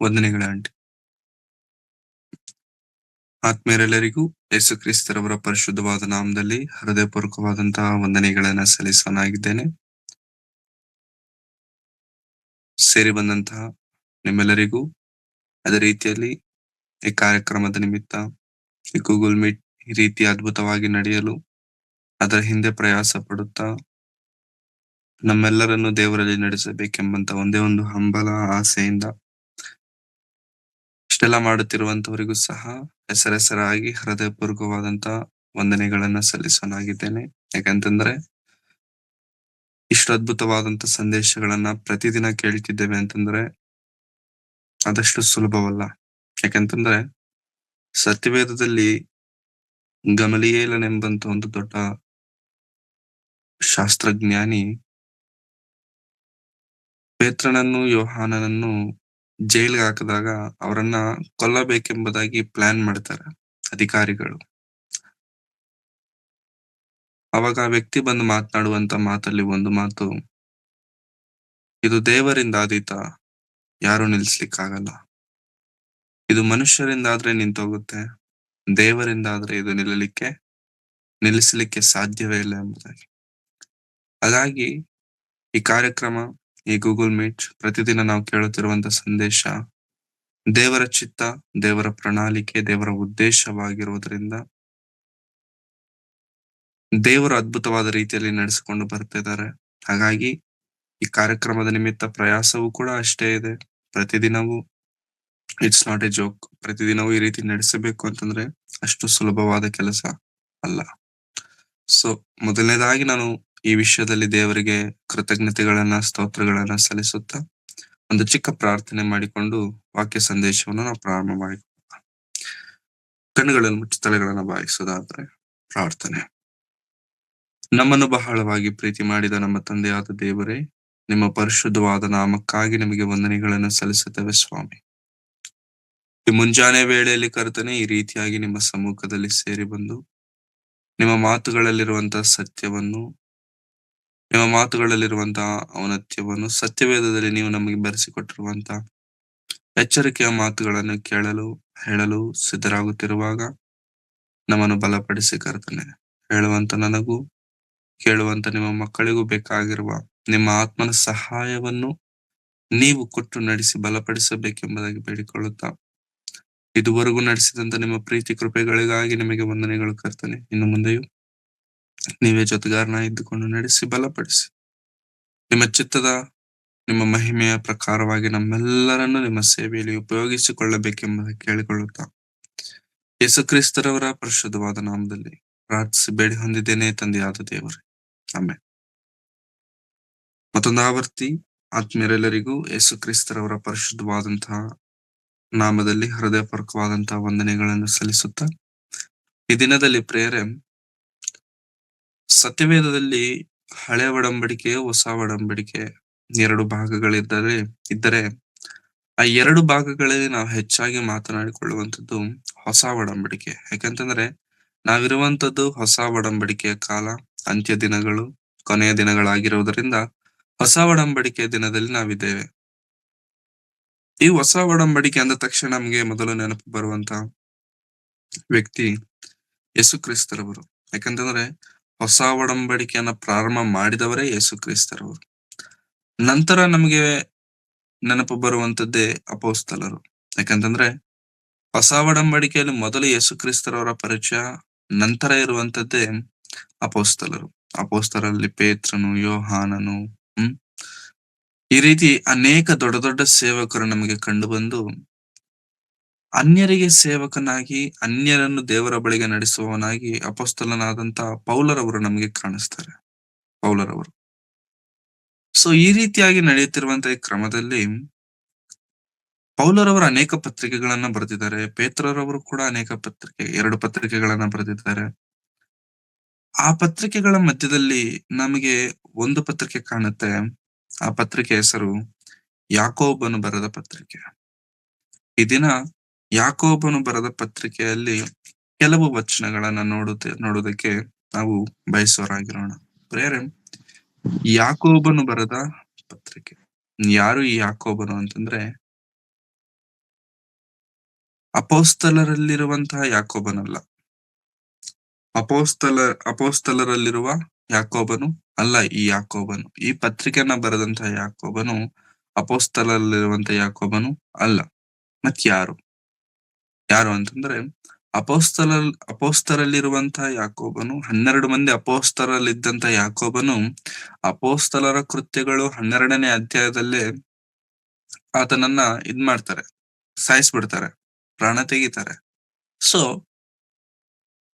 ವಂದನೆಗಳ aunty. ಆತ್ಮೀಯರೆಲ್ಲರಿಗೂ ಯೇಸು ಕ್ರಿಸ್ತರವರ ಪರಿಶುದ್ಧವಾದ ನಾಮದಲ್ಲಿ ಹೃದಯಪೂರ್ವಕವಾದಂತಹ ವಂದನೆಗಳನ್ನ ಸಲ್ಲಿಸೋನಾಗಿದ್ದೇನೆ. ಸೇರಿ ಬಂದಂತಹ ನಿಮ್ಮೆಲ್ಲರಿಗೂ ಅದೇ ರೀತಿಯಲ್ಲಿ ಈ ಕಾರ್ಯಕ್ರಮದ ನಿಮಿತ್ತ ಈ ಗೂಗಲ್ ಮೀಟ್ ಈ ರೀತಿ ಅದ್ಭುತವಾಗಿ ನಡೆಯಲು ಅದರ ಹಿಂದೆ ಪ್ರಯಾಸ ಪಡುತ್ತಾ ನಮ್ಮೆಲ್ಲರನ್ನು ದೇವರಲ್ಲಿ ನಡೆಸಬೇಕೆಂಬಂತ ಒಂದೇ ಒಂದು ಹಂಬಲ ಆಸೆಯಿಂದ ಇಷ್ಟೆಲ್ಲ ಮಾಡುತ್ತಿರುವಂತವರಿಗೂ ಸಹ ಹೆಸರಾಗಿ ಹೃದಯಪೂರ್ವಕವಾದಂತ ವಂದನೆಗಳನ್ನ ಸಲ್ಲಿಸೋನಾಗಿದ್ದೇನೆ. ಯಾಕಂತಂದ್ರೆ ಇಷ್ಟು ಅದ್ಭುತವಾದಂತ ಸಂದೇಶಗಳನ್ನ ಪ್ರತಿದಿನ ಕೇಳ್ತಿದ್ದೇವೆ ಅಂತಂದ್ರೆ ಅದಷ್ಟು ಸುಲಭವಲ್ಲ. ಯಾಕಂತಂದ್ರೆ ಸತ್ಯವೇದದಲ್ಲಿ ಗಮಲಿಯೇಲನೆಂಬಂತ ಒಂದು ದೊಡ್ಡ ಶಾಸ್ತ್ರಜ್ಞಾನಿ ಪೇತ್ರನನ್ನು ಯೋಹಾನನನ್ನು ಜೈಲ್ಗೆ ಹಾಕಿದಾಗ ಅವರನ್ನ ಕೊಲ್ಲಬೇಕೆಂಬುದಾಗಿ ಪ್ಲಾನ್ ಮಾಡ್ತಾರೆ ಅಧಿಕಾರಿಗಳು. ಅವಾಗ ಆ ವ್ಯಕ್ತಿ ಬಂದು ಮಾತನಾಡುವಂತ ಮಾತಲ್ಲಿ ಒಂದು ಮಾತು, ಇದು ದೇವರಿಂದ ಆದೀತ, ಯಾರು ನಿಲ್ಲಿಸ್ಲಿಕ್ಕಾಗಲ್ಲ. ಇದು ಮನುಷ್ಯರಿಂದ ಆದ್ರೆ ನಿಂತೋಗುತ್ತೆ, ದೇವರಿಂದ ಆದ್ರೆ ಇದು ನಿಲ್ಲಿಸಲಿಕ್ಕೆ ಸಾಧ್ಯವೇ ಇಲ್ಲ ಎಂಬುದಾಗಿ. ಹಾಗಾಗಿ ಈ ಕಾರ್ಯಕ್ರಮ, ಈ ಗೂಗಲ್ ಮೀಟ್ ಪ್ರತಿದಿನ ನಾವು ಕೇಳುತ್ತಿರುವಂತ ಸಂದೇಶ ದೇವರ ಚಿತ್ತ, ದೇವರ ಪ್ರಣಾಳಿಕೆ, ದೇವರ ಉದ್ದೇಶವಾಗಿರುವುದರಿಂದ ದೇವರು ಅದ್ಭುತವಾದ ರೀತಿಯಲ್ಲಿ ನಡೆಸಿಕೊಂಡು ಬರ್ತಿದ್ದಾರೆ. ಹಾಗಾಗಿ ಈ ಕಾರ್ಯಕ್ರಮದ ನಿಮಿತ್ತ ಪ್ರಯಾಸವೂ ಕೂಡ ಅಷ್ಟೇ ಇದೆ. ಪ್ರತಿದಿನವೂ ಇಟ್ಸ್ ನಾಟ್ ಎ ಜೋಕ್. ಪ್ರತಿದಿನವೂ ಈ ರೀತಿ ನಡೆಸಬೇಕು ಅಂತಂದ್ರೆ ಅಷ್ಟು ಸುಲಭವಾದ ಕೆಲಸ ಅಲ್ಲ. ಸೊ ಮೊದಲನೇದಾಗಿ ನಾನು ಈ ವಿಷಯದಲ್ಲಿ ದೇವರಿಗೆ ಕೃತಜ್ಞತೆಗಳನ್ನ, ಸ್ತೋತ್ರಗಳನ್ನ ಸಲ್ಲಿಸುತ್ತಾ ಒಂದು ಚಿಕ್ಕ ಪ್ರಾರ್ಥನೆ ಮಾಡಿಕೊಂಡು ವಾಕ್ಯ ಸಂದೇಶವನ್ನು ನಾವು ಪ್ರಾರಂಭ ಮಾಡಿ, ಕಣ್ಣುಗಳನ್ನು ಮುಚ್ಚಿ ತಲೆಗಳನ್ನ ಬಾಯಿಸೋದಾದ್ರೆ ಪ್ರಾರ್ಥನೆ. ನಮ್ಮನ್ನು ಬಹಳವಾಗಿ ಪ್ರೀತಿ ಮಾಡಿದ ನಮ್ಮ ತಂದೆಯಾದ ದೇವರೇ, ನಿಮ್ಮ ಪರಿಶುದ್ಧವಾದ ನಾಮಕ್ಕಾಗಿ ನಿಮಗೆ ವಂದನೆಗಳನ್ನು ಸಲ್ಲಿಸುತ್ತೇವೆ ಸ್ವಾಮಿ. ಈ ಮುಂಜಾನೆ ವೇಳೆಯಲ್ಲಿ ಕರ್ತನೆ ಈ ರೀತಿಯಾಗಿ ನಿಮ್ಮ ಸಮ್ಮುಖದಲ್ಲಿ ಸೇರಿ ಬಂದು ನಿಮ್ಮ ಮಾತುಗಳಲ್ಲಿರುವಂತಹ ಸತ್ಯವನ್ನು, ನಿಮ್ಮ ಮಾತುಗಳಲ್ಲಿರುವಂತಹ ಔನ್ನತ್ಯವನ್ನು, ಸತ್ಯವೇದದಲ್ಲಿ ನೀವು ನಮಗೆ ಬರೆಸಿಕೊಟ್ಟಿರುವಂತಹ ಎಚ್ಚರಿಕೆಯ ಮಾತುಗಳನ್ನು ಕೇಳಲು ಹೇಳಲು ಸಿದ್ಧರಾಗುತ್ತಿರುವಾಗ ನಮ್ಮನ್ನು ಬಲಪಡಿಸಿ ಕರ್ತನೆ. ಹೇಳುವಂತ ನನಗೂ ಕೇಳುವಂತ ನಿಮ್ಮ ಮಕ್ಕಳಿಗೂ ಬೇಕಾಗಿರುವ ನಿಮ್ಮ ಆತ್ಮನ ಸಹಾಯವನ್ನು ನೀವು ಕೊಟ್ಟು ನಡೆಸಿ ಬಲಪಡಿಸಬೇಕೆಂಬುದಾಗಿ ಬೇಡಿಕೊಳ್ಳುತ್ತಾ, ಇದುವರೆಗೂ ನಡೆಸಿದಂತ ನಿಮ್ಮ ಪ್ರೀತಿ ಕೃಪೆಗಳಿಗಾಗಿ ನಿಮಗೆ ವಂದನೆಗಳು ಕರ್ತನೆ. ಇನ್ನು ಮುಂದೆಯೂ ನೀವೇ ಜೊತೆಗಾರನ ಇದ್ದುಕೊಂಡು ನಡೆಸಿ ಬಲಪಡಿಸಿ, ನಿಮ್ಮ ಚಿತ್ತದ, ನಿಮ್ಮ ಮಹಿಮೆಯ ಪ್ರಕಾರವಾಗಿ ನಮ್ಮೆಲ್ಲರನ್ನು ನಿಮ್ಮ ಸೇವೆಯಲ್ಲಿ ಉಪಯೋಗಿಸಿಕೊಳ್ಳಬೇಕೆಂಬುದಾಗಿ ಕೇಳಿಕೊಳ್ಳುತ್ತಾ, ಯೇಸು ಕ್ರಿಸ್ತರವರ ಪರಿಶುದ್ಧವಾದ ನಾಮದಲ್ಲಿ ಪ್ರಾರ್ಥಿಸಿ ಬೇಡಿ ಹೊಂದಿದ್ದೇನೆ ತಂದೆಯಾದ ದೇವರೇ, ಆಮೆನ್. ಮತ್ತೊಂದು ಆವರ್ತಿ ಆತ್ಮೀಯರೆಲ್ಲರಿಗೂ ಯೇಸು ಕ್ರಿಸ್ತರವರ ಪರಿಶುದ್ಧವಾದಂತಹ ನಾಮದಲ್ಲಿ ಹೃದಯಪೂರ್ವಕವಾದಂತಹ ವಂದನೆಗಳನ್ನು ಸಲ್ಲಿಸುತ್ತಾ, ಈ ದಿನದಲ್ಲಿ ಪ್ರೇಯರೆ, ಸತ್ಯವೇದದಲ್ಲಿ ಹಳೆ ಒಡಂಬಡಿಕೆ, ಹೊಸ ಒಡಂಬಡಿಕೆ 2 ಭಾಗಗಳಿದ್ದರೆ ಆ 2 ಭಾಗಗಳಲ್ಲಿ ನಾವು ಹೆಚ್ಚಾಗಿ ಮಾತನಾಡಿಕೊಳ್ಳುವಂಥದ್ದು ಹೊಸ ಒಡಂಬಡಿಕೆ. ಯಾಕಂತಂದ್ರೆ ನಾವಿರುವಂತದ್ದು ಹೊಸ ಒಡಂಬಡಿಕೆಯ ಕಾಲ, ಅಂತ್ಯ ದಿನಗಳು, ಕೊನೆಯ ದಿನಗಳಾಗಿರುವುದರಿಂದ ಹೊಸ ಒಡಂಬಡಿಕೆಯ ದಿನದಲ್ಲಿ ನಾವಿದ್ದೇವೆ. ಈ ಹೊಸ ಒಡಂಬಡಿಕೆ ಅಂದ ತಕ್ಷಣ ನಮ್ಗೆ ಮೊದಲು ನೆನಪು ಬರುವಂತ ವ್ಯಕ್ತಿ ಯೇಸು ಕ್ರಿಸ್ತರವರು. ಯಾಕಂತಂದ್ರೆ ಹೊಸ ಒಡಂಬಡಿಕೆಯನ್ನ ಪ್ರಾರಂಭ ಮಾಡಿದವರೇ ಯೇಸು ಕ್ರಿಸ್ತರವರು. ನಂತರ ನಮ್ಗೆ ನೆನಪು ಬರುವಂತದ್ದೇ ಅಪೊಸ್ತಲರು. ಯಾಕಂತಂದ್ರೆ ಹೊಸ ಒಡಂಬಡಿಕೆಯಲ್ಲಿ ಮೊದಲು ಯೇಸು ಕ್ರಿಸ್ತರವರ ಪರಿಚಯ, ನಂತರ ಇರುವಂತದ್ದೇ ಅಪೊಸ್ತಲರು. ಅಪೊಸ್ತಲರಲ್ಲಿ ಪೇತ್ರನು, ಯೋಹಾನನು, ಈ ರೀತಿ ಅನೇಕ ದೊಡ್ಡ ದೊಡ್ಡ ಸೇವಕರು ನಮಗೆ ಕಂಡು ಬಂದು ಅನ್ಯರಿಗೆ ಸೇವಕನಾಗಿ, ಅನ್ಯರನ್ನು ದೇವರ ಬಳಿಗೆ ನಡೆಸುವವನಾಗಿ ಅಪೊಸ್ತಲನಾದಂತ ಪೌಲರವರು ನಮಗೆ ಕಾಣಿಸ್ತಾರೆ. ಪೌಲರವರು. ಸೊ ಈ ರೀತಿಯಾಗಿ ನಡೆಯುತ್ತಿರುವಂತಹ ಈ ಕ್ರಮದಲ್ಲಿ ಪೌಲರವರು ಅನೇಕ ಪತ್ರಿಕೆಗಳನ್ನ ಬರೆದಿದ್ದಾರೆ. ಪೇತ್ರರವರು ಕೂಡ ಅನೇಕ 2 ಪತ್ರಿಕೆಗಳನ್ನ ಬರೆದಿದ್ದಾರೆ. ಆ ಪತ್ರಿಕೆಗಳ ಮಧ್ಯದಲ್ಲಿ ನಮಗೆ ಒಂದು ಪತ್ರಿಕೆ ಕಾಣುತ್ತೆ. ಆ ಪತ್ರಿಕೆ ಹೆಸರು ಯಾಕೋಬನು ಬರೆದ ಪತ್ರಿಕೆ. ಈ ದಿನ ಯಾಕೋಬನು ಬರೆದ ಪತ್ರಿಕೆಯಲ್ಲಿ ಕೆಲವು ವಚನಗಳನ್ನ ನೋಡುವುದಕ್ಕೆ ನಾವು ಬಯಸೋರಾಗಿರೋಣ. ಪ್ರೇರೆ, ಯಾಕೋಬನು ಬರೆದ ಪತ್ರಿಕೆ. ಯಾರು ಈ ಯಾಕೋಬನು ಅಂತಂದ್ರೆ ಅಪೊಸ್ತಲರಲ್ಲಿರುವಂತಹ ಯಾಕೋಬನಲ್ಲ. ಅಪೊಸ್ತಲರಲ್ಲಿರುವ ಯಾಕೋಬನು ಅಲ್ಲ ಈ ಯಾಕೋಬನು. ಈ ಪತ್ರಿಕೆಯನ್ನ ಬರೆದಂತಹ ಯಾಕೋಬನು ಅಪೊಸ್ತಲರಲ್ಲಿರುವಂತಹ ಯಾಕೋಬನು ಅಲ್ಲ. ಯಾರು ಯಾರು ಅಂತಂದ್ರೆ ಅಪೋಸ್ತಲರಲ್ಲಿರುವಂತಹ ಯಾಕೋಬನು, 12 ಮಂದಿ ಅಪೋಸ್ತಲರಲ್ಲಿದ್ದಂತ ಯಾಕೋಬನು ಅಪೋಸ್ತಲರ ಕೃತ್ಯಗಳು 12ನೇ ಅಧ್ಯಾಯದಲ್ಲೇ ಆತನನ್ನ ಮಾಡ್ತಾರೆ, ಸಾಯಿಸ್ಬಿಡ್ತಾರೆ, ಪ್ರಾಣ ತೆಗಿತಾರೆ. ಸೊ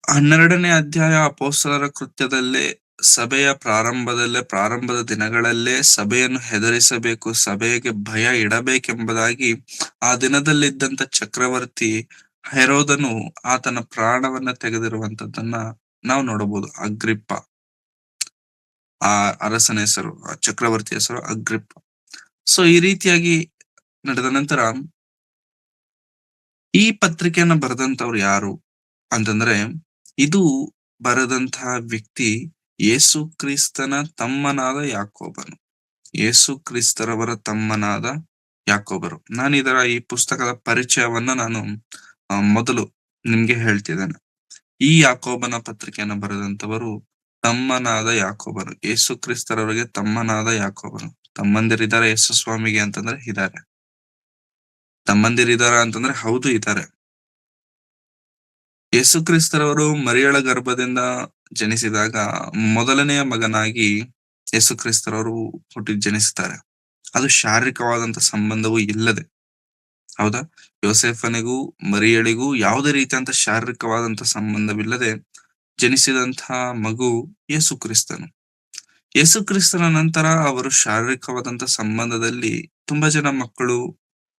12ನೇ ಅಧ್ಯಾಯ ಅಪೋಸ್ತಲರ ಕೃತ್ಯದಲ್ಲೇ ಸಭೆಯ ಪ್ರಾರಂಭದ ದಿನಗಳಲ್ಲೇ ಸಭೆಯನ್ನು ಹೆದರಿಸಬೇಕು, ಸಭೆಗೆ ಭಯ ಇಡಬೇಕೆಂಬುದಾಗಿ ಆ ದಿನದಲ್ಲಿದ್ದಂತ ಚಕ್ರವರ್ತಿ ಹೆರೋದನು ಆತನ ಪ್ರಾಣವನ್ನ ತೆಗೆದಿರುವಂತದ್ದನ್ನ ನಾವು ನೋಡಬಹುದು. ಅಗ್ರಿಪ್ಪ, ಆ ಅರಸನ ಹೆಸರು, ಆ ಚಕ್ರವರ್ತಿ ಹೆಸರು ಅಗ್ರಿಪ್ಪ. ಸೊ ಈ ರೀತಿಯಾಗಿ ನಡೆದ ನಂತರ ಈ ಪತ್ರಿಕೆಯನ್ನ ಬರೆದಂತವ್ರು ಯಾರು ಅಂತಂದ್ರೆ, ಇದು ಬರೆದಂತಹ ವ್ಯಕ್ತಿ ಯೇಸು ಕ್ರಿಸ್ತನ ತಮ್ಮನಾದ ಯಾಕೋಬನು. ಯೇಸು ಕ್ರಿಸ್ತರವರ ತಮ್ಮನಾದ ಯಾಕೋಬರು. ಈ ಪುಸ್ತಕದ ಪರಿಚಯವನ್ನ ನಾನು ಮೊದಲು ನಿಮ್ಗೆ ಹೇಳ್ತಿದ್ದೇನೆ. ಈ ಯಾಕೋಬನ ಪತ್ರಿಕೆಯನ್ನು ಬರೆದಂತವರು ತಮ್ಮನಾದ ಯಾಕೋಬರು, ಯೇಸು ಕ್ರಿಸ್ತರವರಿಗೆ ತಮ್ಮನಾದ ಯಾಕೋಬರು. ತಮ್ಮಂದಿರಿದ್ದಾರೆ ಯೇಸು ಸ್ವಾಮಿಗೆ ಅಂತಂದ್ರೆ ಇದ್ದಾರೆ. ತಮ್ಮಂದಿರಿದಾರ ಅಂತಂದ್ರೆ ಹೌದು ಇದ್ದಾರೆ. ಯೇಸು ಕ್ರಿಸ್ತರವರು ಮರಿಯಳ ಗರ್ಭದಿಂದ ಜನಿಸಿದಾಗ ಮೊದಲನೆಯ ಮಗನಾಗಿ ಯೇಸು ಕ್ರಿಸ್ತರವರು ಜನಿಸ್ತಾರೆ. ಅದು ಶಾರೀರಿಕವಾದಂತ ಸಂಬಂಧವೂ ಇಲ್ಲದೆ, ಹೌದಾ, ಯೋಸೆಫನಿಗೂ ಮರಿಯಳಿಗೂ ಯಾವುದೇ ರೀತಿಯಂತ ಶಾರೀರಿಕವಾದಂತ ಸಂಬಂಧವಿಲ್ಲದೆ ಜನಿಸಿದಂತಹ ಮಗು ಯೇಸು ಕ್ರಿಸ್ತನು. ಯೇಸು ಕ್ರಿಸ್ತನ ನಂತರ ಅವರು ಶಾರೀರಿಕವಾದಂತ ಸಂಬಂಧದಲ್ಲಿ ತುಂಬಾ ಜನ ಮಕ್ಕಳು,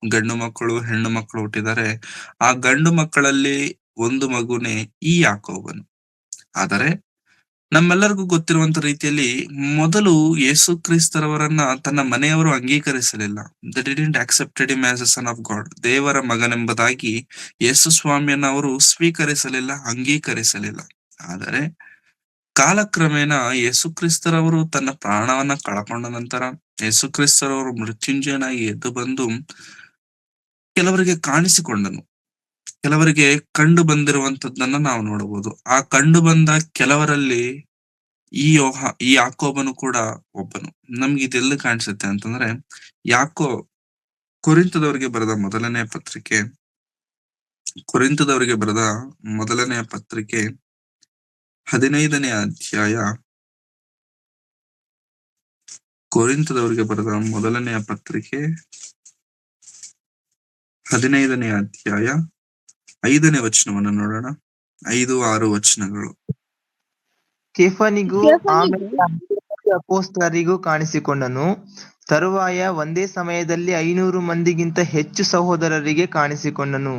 ಗಂಡು ಮಕ್ಕಳು, ಹೆಣ್ಣು ಮಕ್ಕಳು ಹುಟ್ಟಿದ್ದಾರೆ. ಆ ಗಂಡು ಮಕ್ಕಳಲ್ಲಿ ಒಂದು ಮಗುನೇ ಈ ಯಾಕೋಬನು. ಆದರೆ ನಮ್ಮೆಲ್ಲರಿಗೂ ಗೊತ್ತಿರುವಂತ ರೀತಿಯಲ್ಲಿ ಮೊದಲು ಯೇಸು ಕ್ರಿಸ್ತರವರನ್ನ ತನ್ನ ಮನೆಯವರು ಅಂಗೀಕರಿಸಲಿಲ್ಲ. They didn't accepted him as a son of God. ದೇವರ ಮಗನೆಂಬುದಾಗಿ ಯೇಸು ಸ್ವಾಮಿಯನ್ನ ಅವರು ಸ್ವೀಕರಿಸಲಿಲ್ಲ, ಅಂಗೀಕರಿಸಲಿಲ್ಲ. ಆದರೆ ಕಾಲಕ್ರಮೇಣ ಯೇಸು ಕ್ರಿಸ್ತರವರು ತನ್ನ ಪ್ರಾಣವನ್ನ ಕಳಕೊಂಡ ನಂತರ ಯೇಸು ಕ್ರಿಸ್ತರವರು ಮೃತ್ಯುಂಜಯನಾಗಿ ಎದ್ದು ಬಂದು ಕೆಲವರಿಗೆ ಕಾಣಿಸಿಕೊಂಡನು. ಕೆಲವರಿಗೆ ಕಂಡು ಬಂದಿರುವಂತದ್ದನ್ನ ನಾವು ನೋಡಬಹುದು. ಆ ಕಂಡು ಬಂದ ಕೆಲವರಲ್ಲಿ ಈ ಯಾಕೋಬನು ಕೂಡ ಒಬ್ಬನು. ನಮ್ಗೆ ಇದೆಲ್ಲ ಕಾಣಿಸುತ್ತೆ ಅಂತಂದ್ರೆ, ಕೊರಿಂಥದವರಿಗೆ ಬರೆದ ಮೊದಲನೆಯ ಪತ್ರಿಕೆ 15ನೇ ಅಧ್ಯಾಯ, ಕೊರಿಂಥದವರಿಗೆ ಬರೆದ ಮೊದಲನೆಯ ಪತ್ರಿಕೆ 15ನೇ ಅಧ್ಯಾಯ 5ನೇ ವಚನವನ್ನು ನೋಡೋಣ. 5-6 ವಚನಗಳು. ಕೇಫನಿಗೂ ಆಮೇಲೆ ಅಪೊಸ್ತಲರಿಗೂ ಕಾಣಿಸಿಕೊಂಡನು. ತರುವಾಯ ಒಂದೇ ಸಮಯದಲ್ಲಿ 500 ಮಂದಿಗಿಂತ ಹೆಚ್ಚು ಸಹೋದರರಿಗೆ ಕಾಣಿಸಿಕೊಂಡನು.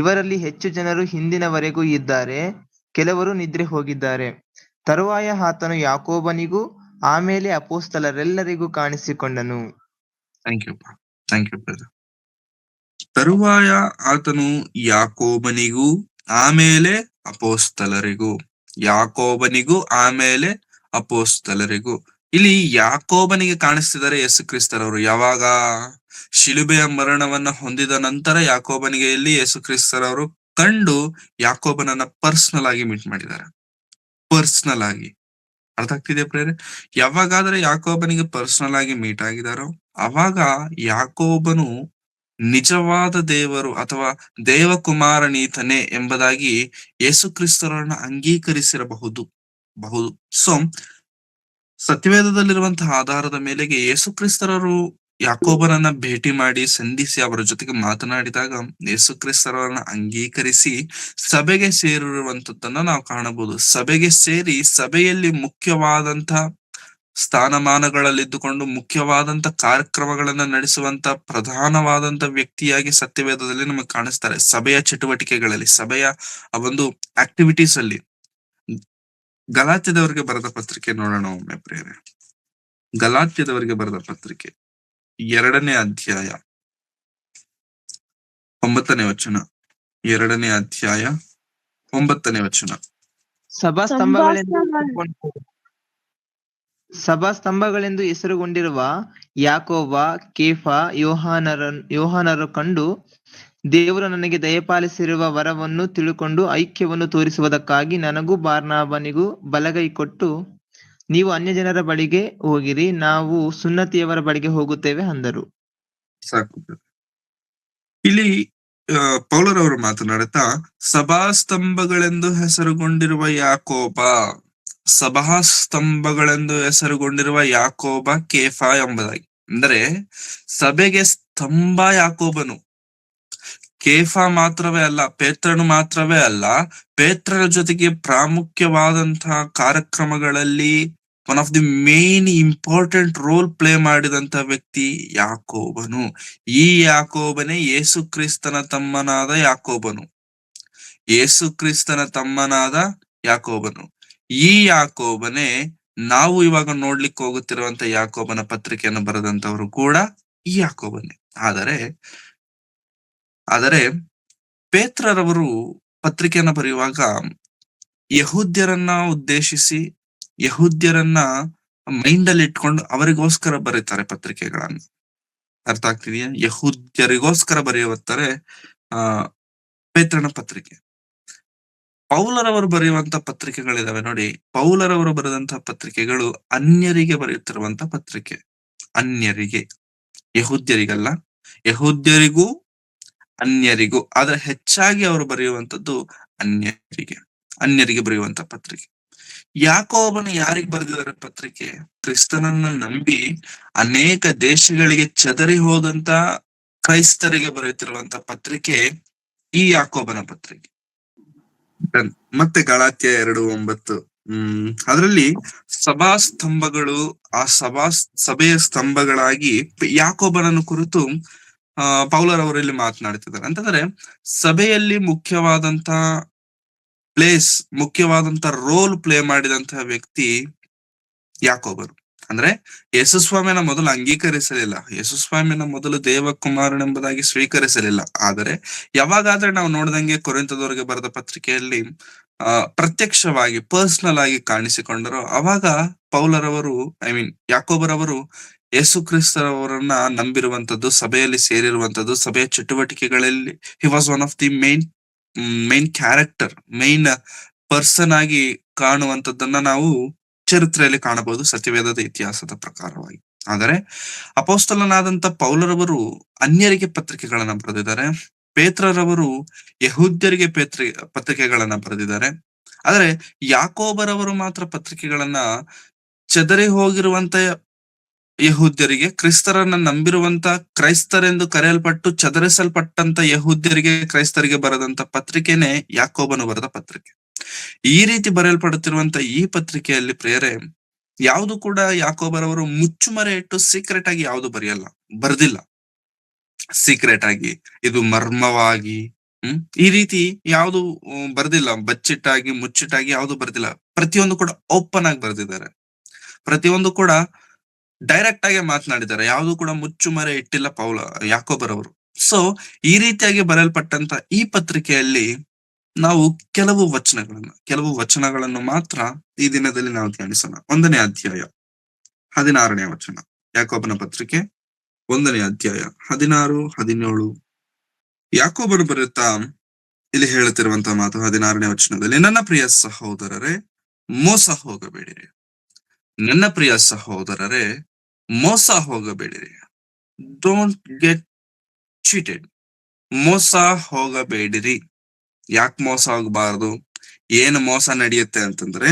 ಇವರಲ್ಲಿ ಹೆಚ್ಚು ಜನರು ಹಿಂದಿನವರೆಗೂ ಇದ್ದಾರೆ, ಕೆಲವರು ನಿದ್ರೆ ಹೋಗಿದ್ದಾರೆ. ತರುವಾಯ ಆತನು ಯಾಕೋಬನಿಗೂ ಆಮೇಲೆ ಅಪೊಸ್ತಲರೆಲ್ಲರಿಗೂ ಕಾಣಿಸಿಕೊಂಡನು. ತರುವಾಯ ಆತನು ಯಾಕೋಬನಿಗೂ ಆಮೇಲೆ ಅಪೊಸ್ತಲರಿಗೂ, ಇಲ್ಲಿ ಯಾಕೋಬನಿಗೆ ಕಾಣಿಸ್ತಿದ್ದಾರೆ ಯೇಸು ಕ್ರಿಸ್ತರವರು. ಯಾವಾಗ? ಶಿಲುಬೆಯ ಮರಣವನ್ನ ಹೊಂದಿದ ನಂತರ ಯಾಕೋಬನಿಗೆ ಇಲ್ಲಿ ಯೇಸು ಕ್ರಿಸ್ತರವರು ಕಂಡು ಯಾಕೋಬನನ್ನ ಪರ್ಸನಲ್ ಆಗಿ ಮೀಟ್ ಮಾಡಿದ್ದಾರೆ. ಪರ್ಸನಲ್ ಆಗಿ, ಅರ್ಥ ಆಗ್ತಿದೆಯಾ ಪ್ರೇರೆ? ಯಾವಾಗಾದ್ರೆ ಯಾಕೋಬನಿಗೆ ಪರ್ಸನಲ್ ಆಗಿ ಮೀಟ್ ಆಗಿದಾರೋ ಅವಾಗ ಯಾಕೋಬನು ನಿಜವಾದ ದೇವರು ಅಥವಾ ದೇವಕುಮಾರನೀತನೇ ಎಂಬುದಾಗಿ ಯೇಸು ಕ್ರಿಸ್ತರನ್ನ ಅಂಗೀಕರಿಸಿರಬಹುದು. ಸೊ ಸತ್ಯವೇದದಲ್ಲಿರುವಂತಹ ಆಧಾರದ ಮೇಲೆಗೆ ಯೇಸು ಕ್ರಿಸ್ತರವರು ಯಾಕೋಬನನ್ನ ಭೇಟಿ ಮಾಡಿ ಸಂಧಿಸಿ ಅವರ ಜೊತೆಗೆ ಮಾತನಾಡಿದಾಗ ಯೇಸು ಕ್ರಿಸ್ತರವರನ್ನ ಅಂಗೀಕರಿಸಿ ಸಭೆಗೆ ಸೇರಿರುವಂತದ್ದನ್ನ ನಾವು ಕಾಣಬಹುದು. ಸಭೆಗೆ ಸೇರಿ ಸಭೆಯಲ್ಲಿ ಮುಖ್ಯವಾದಂತ ಸ್ಥಾನಮಾನಗಳಲ್ಲಿದ್ದುಕೊಂಡು ಮುಖ್ಯವಾದಂತ ಕಾರ್ಯಕ್ರಮಗಳನ್ನ ನಡೆಸುವಂತ ಪ್ರಧಾನವಾದಂತ ವ್ಯಕ್ತಿಯಾಗಿ ಸತ್ಯವೇದದಲ್ಲಿ ನಮಗೆ ಕಾಣಿಸ್ತಾರೆ. ಸಭೆಯ ಚಟುವಟಿಕೆಗಳಲ್ಲಿ, ಸಭೆಯ ಒಂದು ಆಕ್ಟಿವಿಟೀಸ್ ಅಲ್ಲಿ. ಗಲಾತ್ಯದವರಿಗೆ ಬರೆದ ಪತ್ರಿಕೆ ನೋಡೋಣ ಒಮ್ಮೆ ಪ್ರೇರೆ. ಗಲಾತ್ಯದವರಿಗೆ ಬರೆದ ಪತ್ರಿಕೆ 2ನೇ ಅಧ್ಯಾಯ 9ನೇ ವಚನ. 2ನೇ ಅಧ್ಯಾಯ 9ನೇ ವಚನ. ಸಭಾಸ್ತಂಭಗಳೆಂದು ಹೆಸರುಗೊಂಡಿರುವ ಯಾಕೋಬ, ಕೇಫ, ಯೋಹಾನರು ಕಂಡು ದೇವರು ನನಗೆ ದಯಪಾಲಿಸಿರುವ ವರವನ್ನು ತಿಳುಕೊಂಡು ಐಕ್ಯವನ್ನು ತೋರಿಸುವುದಕ್ಕಾಗಿ ನನಗೂ ಬಾರ್ನಬನಿಗೂ ಬಲಗೈ ಕೊಟ್ಟು, ನೀವು ಅನ್ಯಜನರ ಬಳಿಗೆ ಹೋಗಿರಿ, ನಾವು ಸುನ್ನತಿಯವರ ಬಳಿಗೆ ಹೋಗುತ್ತೇವೆ ಅಂದರು. ಸಾಕು. ಇಲ್ಲಿ ಪೌಲರವರು ಮಾತನಾಡುತ್ತಾ ಸಭಾಸ್ತಂಭಗಳೆಂದು ಹೆಸರುಗೊಂಡಿರುವ ಯಾಕೋಬ, ಸಭಾಸ್ತಂಭಗಳೆಂದು ಹೆಸರುಗೊಂಡಿರುವ ಯಾಕೋಬ, ಕೇಫ ಎಂಬುದಾಗಿ. ಅಂದರೆ ಸಭೆಗೆ ಸ್ತಂಭ ಯಾಕೋಬನು. ಕೇಫ ಮಾತ್ರವೇ ಅಲ್ಲ, ಪೇತ್ರನು ಮಾತ್ರವೇ ಅಲ್ಲ, ಪೇತ್ರನ ಜೊತೆಗೆ ಪ್ರಾಮುಖ್ಯವಾದಂತಹ ಕಾರ್ಯಕ್ರಮಗಳಲ್ಲಿ one of the main important role play ಮಾಡಿದಂತ ವ್ಯಕ್ತಿ ಯಾಕೋಬನು. ಈ ಯಾಕೋಬನೇ ಯೇಸು ಕ್ರಿಸ್ತನ ತಮ್ಮನಾದ ಯಾಕೋಬನು. ಯೇಸು ಕ್ರಿಸ್ತನ ತಮ್ಮನಾದ ಯಾಕೋಬನು. ಈ ಯಾಕೋಬನೇ ನಾವು ಇವಾಗ ನೋಡ್ಲಿಕ್ಕೆ ಹೋಗುತ್ತಿರುವಂತ ಯಾಕೋಬನ ಪತ್ರಿಕೆಯನ್ನು ಬರೆದಂತವರು ಕೂಡ ಈ ಯಾಕೋಬನೇ. ಆದರೆ ಪೇತ್ರರವರು ಪತ್ರಿಕೆಯನ್ನು ಬರೆಯುವಾಗ ಯಹೂದ್ಯರನ್ನ ಉದ್ದೇಶಿಸಿ, ಯಹೂದ್ಯರನ್ನ ಮೈಂಡ್ ಅಲ್ಲಿ ಇಟ್ಕೊಂಡು ಅವರಿಗೋಸ್ಕರ ಬರೀತಾರೆ ಪತ್ರಿಕೆಗಳನ್ನ. ಅರ್ಥ ಆಗ್ತಿದೆಯಾ? ಯಹೂದ್ಯರಿಗೋಸ್ಕರ ಬರೆಯುತ್ತಾರೆ ಪೇತ್ರನ ಪತ್ರಿಕೆ. ಪೌಲರವರು ಬರೆಯುವಂತ ಪತ್ರಿಕೆಗಳಿದಾವೆ ನೋಡಿ. ಪೌಲರವರು ಬರೆದಂತಹ ಪತ್ರಿಕೆಗಳು ಅನ್ಯರಿಗೆ ಬರೆಯುತ್ತಿರುವಂತ ಪತ್ರಿಕೆ. ಅನ್ಯರಿಗೆ, ಯಹೂದ್ಯರಿಗಲ್ಲ. ಯಹೂದ್ಯರಿಗೂ ಅನ್ಯರಿಗೂ, ಆದ್ರೆ ಹೆಚ್ಚಾಗಿ ಅವರು ಬರೆಯುವಂತದ್ದು ಅನ್ಯರಿಗೆ ಬರೆಯುವಂತ ಪತ್ರಿಕೆ. ಯಾಕೋಬನು ಯಾರಿಗೆ ಬರೆದಿದ್ದಾರೆ ಪತ್ರಿಕೆ? ಕ್ರಿಸ್ತನನ್ನ ನಂಬಿ ಅನೇಕ ದೇಶಗಳಿಗೆ ಚದರಿ ಹೋದಂತ ಕ್ರೈಸ್ತರಿಗೆ ಬರೆಯುತ್ತಿರುವಂತ ಪತ್ರಿಕೆ ಈ ಯಾಕೋಬನ ಪತ್ರಿಕೆ. ಮತ್ತೆ ಗಲಾತ್ಯ 2:9 ಅದರಲ್ಲಿ ಸಭಾಸ್ತಂಭಗಳು, ಆ ಸಭೆಯ ಸ್ತಂಭಗಳಾಗಿ ಯಾಕೋಬನನ್ನು ಕುರಿತು ಪೌಲರವರು ಇಲ್ಲಿ ಮಾತನಾಡ್ತಿದ್ದಾರೆ. ಅಂತಂದ್ರೆ ಸಭೆಯಲ್ಲಿ ಮುಖ್ಯವಾದಂತ ರೋಲ್ ಪ್ಲೇ ಮಾಡಿದಂತಹ ವ್ಯಕ್ತಿ ಯಾಕೋಬರು. ಅಂದ್ರೆ ಯೇಸುಸ್ವಾಮಿನ ಮೊದಲು ಅಂಗೀಕರಿಸಲಿಲ್ಲ, ಯೇಸುಸ್ವಾಮಿನ ಮೊದಲು ದೇವಕುಮಾರನೆಂಬುದಾಗಿ ಸ್ವೀಕರಿಸಲಿಲ್ಲ. ಆದರೆ ಯಾವಾಗಾದ್ರೆ ನಾವು ನೋಡ್ದಂಗೆ ಕೊರಿಂಥದವರಿಗೆ ಬರೆದ ಪತ್ರಿಕೆಯಲ್ಲಿ ಪ್ರತ್ಯಕ್ಷವಾಗಿ ಪರ್ಸನಲ್ ಆಗಿ ಕಾಣಿಸಿಕೊಂಡರು, ಅವಾಗ ಪೌಲರವರು ಯಾಕೋಬರವರು ಯೇಸು ಕ್ರಿಸ್ತರವರನ್ನ ನಂಬಿರುವಂತದ್ದು, ಸಭೆಯಲ್ಲಿ ಸೇರಿರುವಂತದ್ದು, ಸಭೆಯ ಚಟುವಟಿಕೆಗಳಲ್ಲಿ he was one of the main character, main person ಆಗಿ ಕಾಣುವಂತದ್ದನ್ನ ನಾವು ಚರಿತ್ರೆಯಲ್ಲಿ ಕಾಣಬಹುದು, ಸತ್ಯವೇದದ ಇತಿಹಾಸದ ಪ್ರಕಾರವಾಗಿ. ಆದರೆ ಅಪೋಸ್ತಲನಾದಂತ ಪೌಲರವರು ಅನ್ಯರಿಗೆ ಪತ್ರಿಕೆಗಳನ್ನ ಬರೆದಿದ್ದಾರೆ. ಪೇತ್ರರವರು ಯಹೂದ್ಯರಿಗೆ ಪತ್ರಿಕೆಗಳನ್ನ ಬರೆದಿದ್ದಾರೆ. ಆದ್ರೆ ಯಾಕೋಬರವರು ಮಾತ್ರ ಪತ್ರಿಕೆಗಳನ್ನ ಚದರಿ ಹೋಗಿರುವಂತ ಯಹೂದ್ಯರಿಗೆ, ಕ್ರಿಸ್ತರನ್ನ ನಂಬಿರುವಂತ ಕ್ರೈಸ್ತರೆಂದು ಕರೆಯಲ್ಪಟ್ಟು ಚದರಿಸಲ್ಪಟ್ಟಂತ ಯಹೂದ್ಯರಿಗೆ, ಕ್ರೈಸ್ತರಿಗೆ ಬರೆದಂತ ಪತ್ರಿಕೆನೆ ಯಾಕೋಬನು ಬರೆದ ಪತ್ರಿಕೆ. ಈ ರೀತಿ ಬರೆಯಲ್ಪಡುತ್ತಿರುವಂತ ಈ ಪತ್ರಿಕೆಯಲ್ಲಿ ಪ್ರಿಯರೇ, ಯಾವುದು ಕೂಡ ಯಾಕೋಬರವರು ಮುಚ್ಚುಮರೆ ಇಟ್ಟು ಸೀಕ್ರೆಟ್ ಆಗಿ ಯಾವುದು ಬರ್ದಿಲ್ಲ. ಸೀಕ್ರೆಟ್ ಆಗಿ, ಇದು ಮರ್ಮವಾಗಿ ಈ ರೀತಿ ಯಾವುದು ಬರ್ದಿಲ್ಲ. ಬಚ್ಚಿಟ್ಟಾಗಿ, ಮುಚ್ಚಿಟ್ಟಾಗಿ ಯಾವುದು ಬರ್ದಿಲ್ಲ. ಪ್ರತಿಯೊಂದು ಕೂಡ ಓಪನ್ ಆಗಿ ಬರ್ದಿದ್ದಾರೆ. ಪ್ರತಿಯೊಂದು ಕೂಡ ಡೈರೆಕ್ಟ್ ಆಗಿ ಮಾತನಾಡಿದ್ದಾರೆ. ಯಾವುದು ಕೂಡ ಮುಚ್ಚುಮರೆ ಇಟ್ಟಿಲ್ಲ ಯಾಕೋಬರವರು. ಸೊ ಈ ರೀತಿಯಾಗಿ ಬರೆಯಲ್ಪಟ್ಟಂತ ಈ ಪತ್ರಿಕೆಯಲ್ಲಿ ನಾವು ಕೆಲವು ವಚನಗಳನ್ನು ಮಾತ್ರ ಈ ದಿನದಲ್ಲಿ ನಾವು ಧ್ಯಾನಿಸೋಣ. 1ನೇ ಅಧ್ಯಾಯ 16ನೇ ವಚನ, ಯಾಕೋಬನ ಪತ್ರಿಕೆ 1ನೇ ಅಧ್ಯಾಯ 16, 17. ಯಾಕೋಬನು ಬರುತ್ತಾ ಇಲ್ಲಿ ಹೇಳುತ್ತಿರುವಂತಹ ಮಾತು 16ನೇ ವಚನದಲ್ಲಿ, ನನ್ನ ಪ್ರಿಯ ಸಹೋದರರೇ ಮೋಸ ಹೋಗಬೇಡಿರಿ. ನನ್ನ ಪ್ರಿಯ ಸಹೋದರರೇ ಮೋಸ ಹೋಗಬೇಡಿರಿ. Don't get cheated. ಮೋಸ ಹೋಗಬೇಡಿರಿ. ಯಾಕೆ ಮೋಸ ಹೋಗಬಾರದು? ಏನು ಮೋಸ ನಡೆಯುತ್ತೆ ಅಂತಂದ್ರೆ,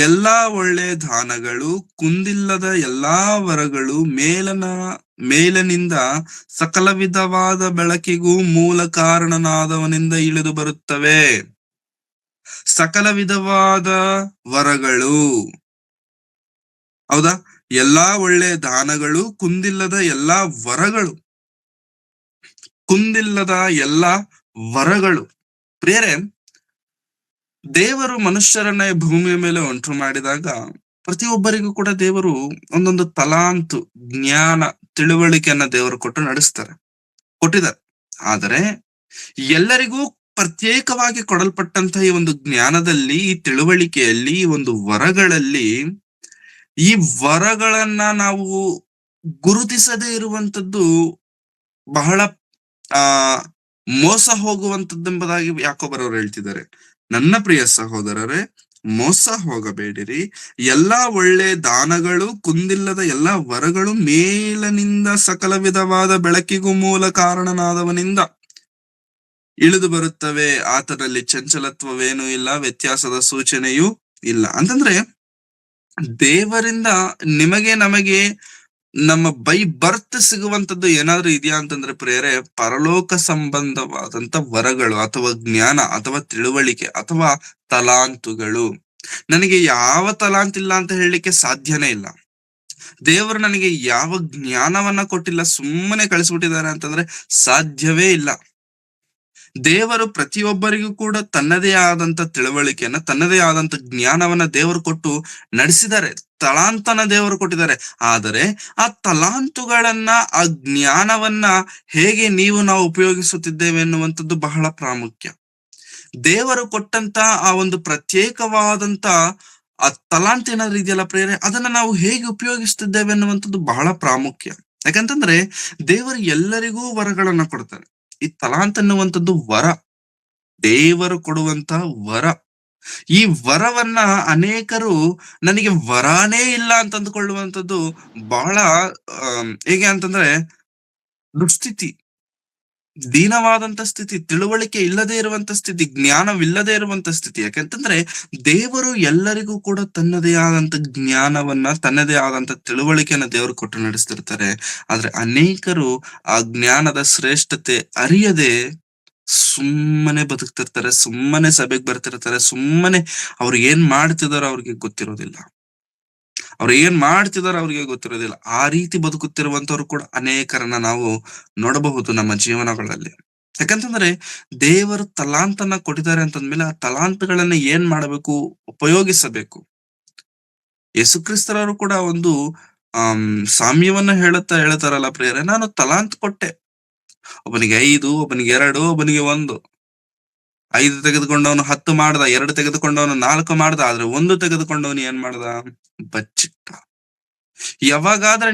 ಎಲ್ಲಾ ಒಳ್ಳೆ ದಾನಗಳು, ಕುಂದಿಲ್ಲದ ಎಲ್ಲಾ ವರಗಳು ಮೇಲನಿಂದ ಸಕಲ ವಿಧವಾದ ಬೆಳಕಿಗೂ ಮೂಲ ಕಾರಣನಾದವನಿಂದ ಇಳಿದು ಬರುತ್ತವೆ. ಸಕಲ ವಿಧವಾದ ವರಗಳು, ಹೌದಾ? ಎಲ್ಲಾ ಒಳ್ಳೆ ದಾನಗಳು, ಕುಂದಿಲ್ಲದ ಎಲ್ಲಾ ವರಗಳು. ಪ್ರಿಯರೇ, ದೇವರು ಮನುಷ್ಯರನ್ನ ಭೂಮಿಯ ಮೇಲೆ ಉಂಟು ಮಾಡಿದಾಗ ಪ್ರತಿಯೊಬ್ಬರಿಗೂ ಕೂಡ ದೇವರು ಒಂದೊಂದು ತಲಾಂತು, ಜ್ಞಾನ, ತಿಳುವಳಿಕೆಯನ್ನ ದೇವರು ಕೊಟ್ಟಿದ್ದಾರೆ. ಆದರೆ ಎಲ್ಲರಿಗೂ ಪ್ರತ್ಯೇಕವಾಗಿ ಕೊಡಲ್ಪಟ್ಟಂತಹ ಈ ಒಂದು ಜ್ಞಾನದಲ್ಲಿ, ಈ ತಿಳುವಳಿಕೆಯಲ್ಲಿ, ಈ ಒಂದು ವರಗಳಲ್ಲಿ ಈ ವರಗಳನ್ನ ನಾವು ಗುರುತಿಸದೇ ಇರುವಂತದ್ದು ಬಹಳ ಆ ಮೋಸ ಹೋಗುವಂತದ್ದೆಂಬುದಾಗಿ ಯಾಕೋಬರವರು ಹೇಳ್ತಿದ್ದಾರೆ. ನನ್ನ ಪ್ರಿಯ ಸಹೋದರರೇ, ಮೋಸ ಹೋಗಬೇಡಿರಿ. ಎಲ್ಲಾ ಒಳ್ಳೆ ದಾನಗಳು, ಕುಂದಿಲ್ಲದ ಎಲ್ಲಾ ವರಗಳು ಮೇಲನಿಂದ ಸಕಲ ವಿಧವಾದ ಬೆಳಕಿಗೂ ಮೂಲ ಕಾರಣನಾದವನಿಂದ ಇಳಿದು ಬರುತ್ತವೆ. ಆತನಲ್ಲಿ ಚಂಚಲತ್ವವೇನೂ ಇಲ್ಲ, ವ್ಯತ್ಯಾಸದ ಸೂಚನೆಯೂ ಇಲ್ಲ. ಅಂತಂದ್ರೆ ದೇವರಿಂದ ನಿಮಗೆ ನಮಗೆ ನಮ್ಮ ಬೈ ಬರ್ತ್ ಸಿಗುವಂತದ್ದು ಏನಾದ್ರೂ ಇದೆಯಾ ಅಂತಂದ್ರೆ ಪ್ರಿಯರೇ, ಪರಲೋಕ ಸಂಬಂಧವಾದಂತ ವರಗಳು ಅಥವಾ ಜ್ಞಾನ ಅಥವಾ ತಿಳುವಳಿಕೆ ಅಥವಾ ತಲಾಂತುಗಳು. ನನಗೆ ಯಾವ ತಲಾಂತ್ ಇಲ್ಲ ಅಂತ ಹೇಳಲಿಕ್ಕೆ ಸಾಧ್ಯನೇ ಇಲ್ಲ. ದೇವರು ನನಗೆ ಯಾವ ಜ್ಞಾನವನ್ನ ಕೊಟ್ಟಿಲ್ಲ, ಸುಮ್ಮನೆ ಕಳಿಸ್ಬಿಟ್ಟಿದ್ದಾರೆ ಅಂತಂದ್ರೆ ಸಾಧ್ಯವೇ ಇಲ್ಲ. ದೇವರು ಪ್ರತಿಯೊಬ್ಬರಿಗೂ ಕೂಡ ತನ್ನದೇ ಆದಂತ ತಿಳುವಳಿಕೆಯನ್ನ, ತನ್ನದೇ ಆದಂತ ಜ್ಞಾನವನ್ನ ದೇವರು ಕೊಟ್ಟು ನಡೆಸಿದ್ದಾರೆ. ತಲಾಂತನ ದೇವರು ಕೊಟ್ಟಿದ್ದಾರೆ. ಆದರೆ ಆ ತಲಾಂತುಗಳನ್ನ, ಆ ಜ್ಞಾನವನ್ನ ಹೇಗೆ ನಾವು ಉಪಯೋಗಿಸುತ್ತಿದ್ದೇವೆ ಎನ್ನುವಂಥದ್ದು ಬಹಳ ಪ್ರಾಮುಖ್ಯ. ದೇವರು ಕೊಟ್ಟಂತ ಆ ಒಂದು ಪ್ರತ್ಯೇಕವಾದಂತ ಆ ತಲಾಂತ್ ಏನಾದ್ರು ಇದೆಯಲ್ಲ ಪ್ರೇರೆ, ಅದನ್ನ ನಾವು ಹೇಗೆ ಉಪಯೋಗಿಸ್ತಿದ್ದೇವೆ ಎನ್ನುವಂಥದ್ದು ಬಹಳ ಪ್ರಾಮುಖ್ಯ. ಯಾಕಂತಂದ್ರೆ ದೇವರು ಎಲ್ಲರಿಗೂ ವರಗಳನ್ನ ಕೊಡ್ತಾರೆ. ಈ ತಲಾಂತ್ ಅನ್ನುವಂಥದ್ದು ವರ, ದೇವರು ಕೊಡುವಂತ ವರ. ಈ ವರವನ್ನ ಅನೇಕರು ನನಗೆ ವರಾನೇ ಇಲ್ಲ ಅಂತ ಅಂದುಕೊಳ್ಳುವಂಥದ್ದು ಬಹಳ ಹೇಗೆ ಅಂತಂದ್ರೆ ದುಸ್ಥಿತಿ, ದೀನವಾದಂತ ಸ್ಥಿತಿ, ತಿಳುವಳಿಕೆ ಇಲ್ಲದೆ ಇರುವಂತ ಸ್ಥಿತಿ, ಜ್ಞಾನವಿಲ್ಲದೆ ಇರುವಂತ ಸ್ಥಿತಿ. ಯಾಕಂತಂದ್ರೆ ದೇವರು ಎಲ್ಲರಿಗೂ ಕೂಡ ತನ್ನದೇ ಆದಂತ ಜ್ಞಾನವನ್ನ, ತನ್ನದೇ ಆದಂತ ತಿಳುವಳಿಕೆಯನ್ನ ದೇವರು ಕೊಟ್ಟು ನಡೆಸ್ತಿರ್ತಾರೆ. ಆದ್ರೆ ಅನೇಕರು ಆ ಜ್ಞಾನದ ಶ್ರೇಷ್ಠತೆ ಅರಿಯದೆ ಸುಮ್ಮನೆ ಬದುಕ್ತಿರ್ತಾರೆ, ಸುಮ್ಮನೆ ಸಭೆಗೆ ಬರ್ತಿರ್ತಾರೆ, ಸುಮ್ಮನೆ ಅವ್ರು ಏನ್ ಮಾಡ್ತಿದಾರೋ ಅವ್ರಿಗೆ ಗೊತ್ತಿರೋದಿಲ್ಲ. ಅವ್ರು ಏನ್ ಮಾಡ್ತಿದಾರೋ ಅವ್ರಿಗೆ ಗೊತ್ತಿರೋದಿಲ್ಲ. ಆ ರೀತಿ ಬದುಕುತ್ತಿರುವಂತವ್ರು ಕೂಡ ಅನೇಕರನ್ನ ನಾವು ನೋಡಬಹುದು ನಮ್ಮ ಜೀವನಗಳಲ್ಲಿ. ಯಾಕಂತಂದ್ರೆ ದೇವರು ತಲಾಂತನ್ನ ಕೊಟ್ಟಿದ್ದಾರೆ ಅಂತಂದ್ಮೇಲೆ ಆ ತಲಾಂತಗಳನ್ನ ಏನ್ ಮಾಡಬೇಕು, ಉಪಯೋಗಿಸಬೇಕು. ಯೇಸುಕ್ರಿಸ್ತರವರು ಕೂಡ ಒಂದು ಸಾಮ್ಯವನ್ನ ಹೇಳ್ತಾರಲ್ಲ ಪ್ರಿಯರೇ, ನಾನು ತಲಾಂತ್ ಕೊಟ್ಟೆ, ಒಬ್ಬನಿಗೆ 5, ಒಬ್ಬನಿಗೆ 2, ಒಬ್ಬನಿಗೆ 1. 5 ತೆಗೆದುಕೊಂಡವನು 10 ಮಾಡ್ದ, 2 ತೆಗೆದುಕೊಂಡವನು 4 ಮಾಡ್ದ, ಆದ್ರೆ 1 ತೆಗೆದುಕೊಂಡವನು ಏನ್ ಮಾಡ್ದ, ಬಚ್ಚಿಟ್ಟ. ಯಾವಾಗಾದ್ರೆ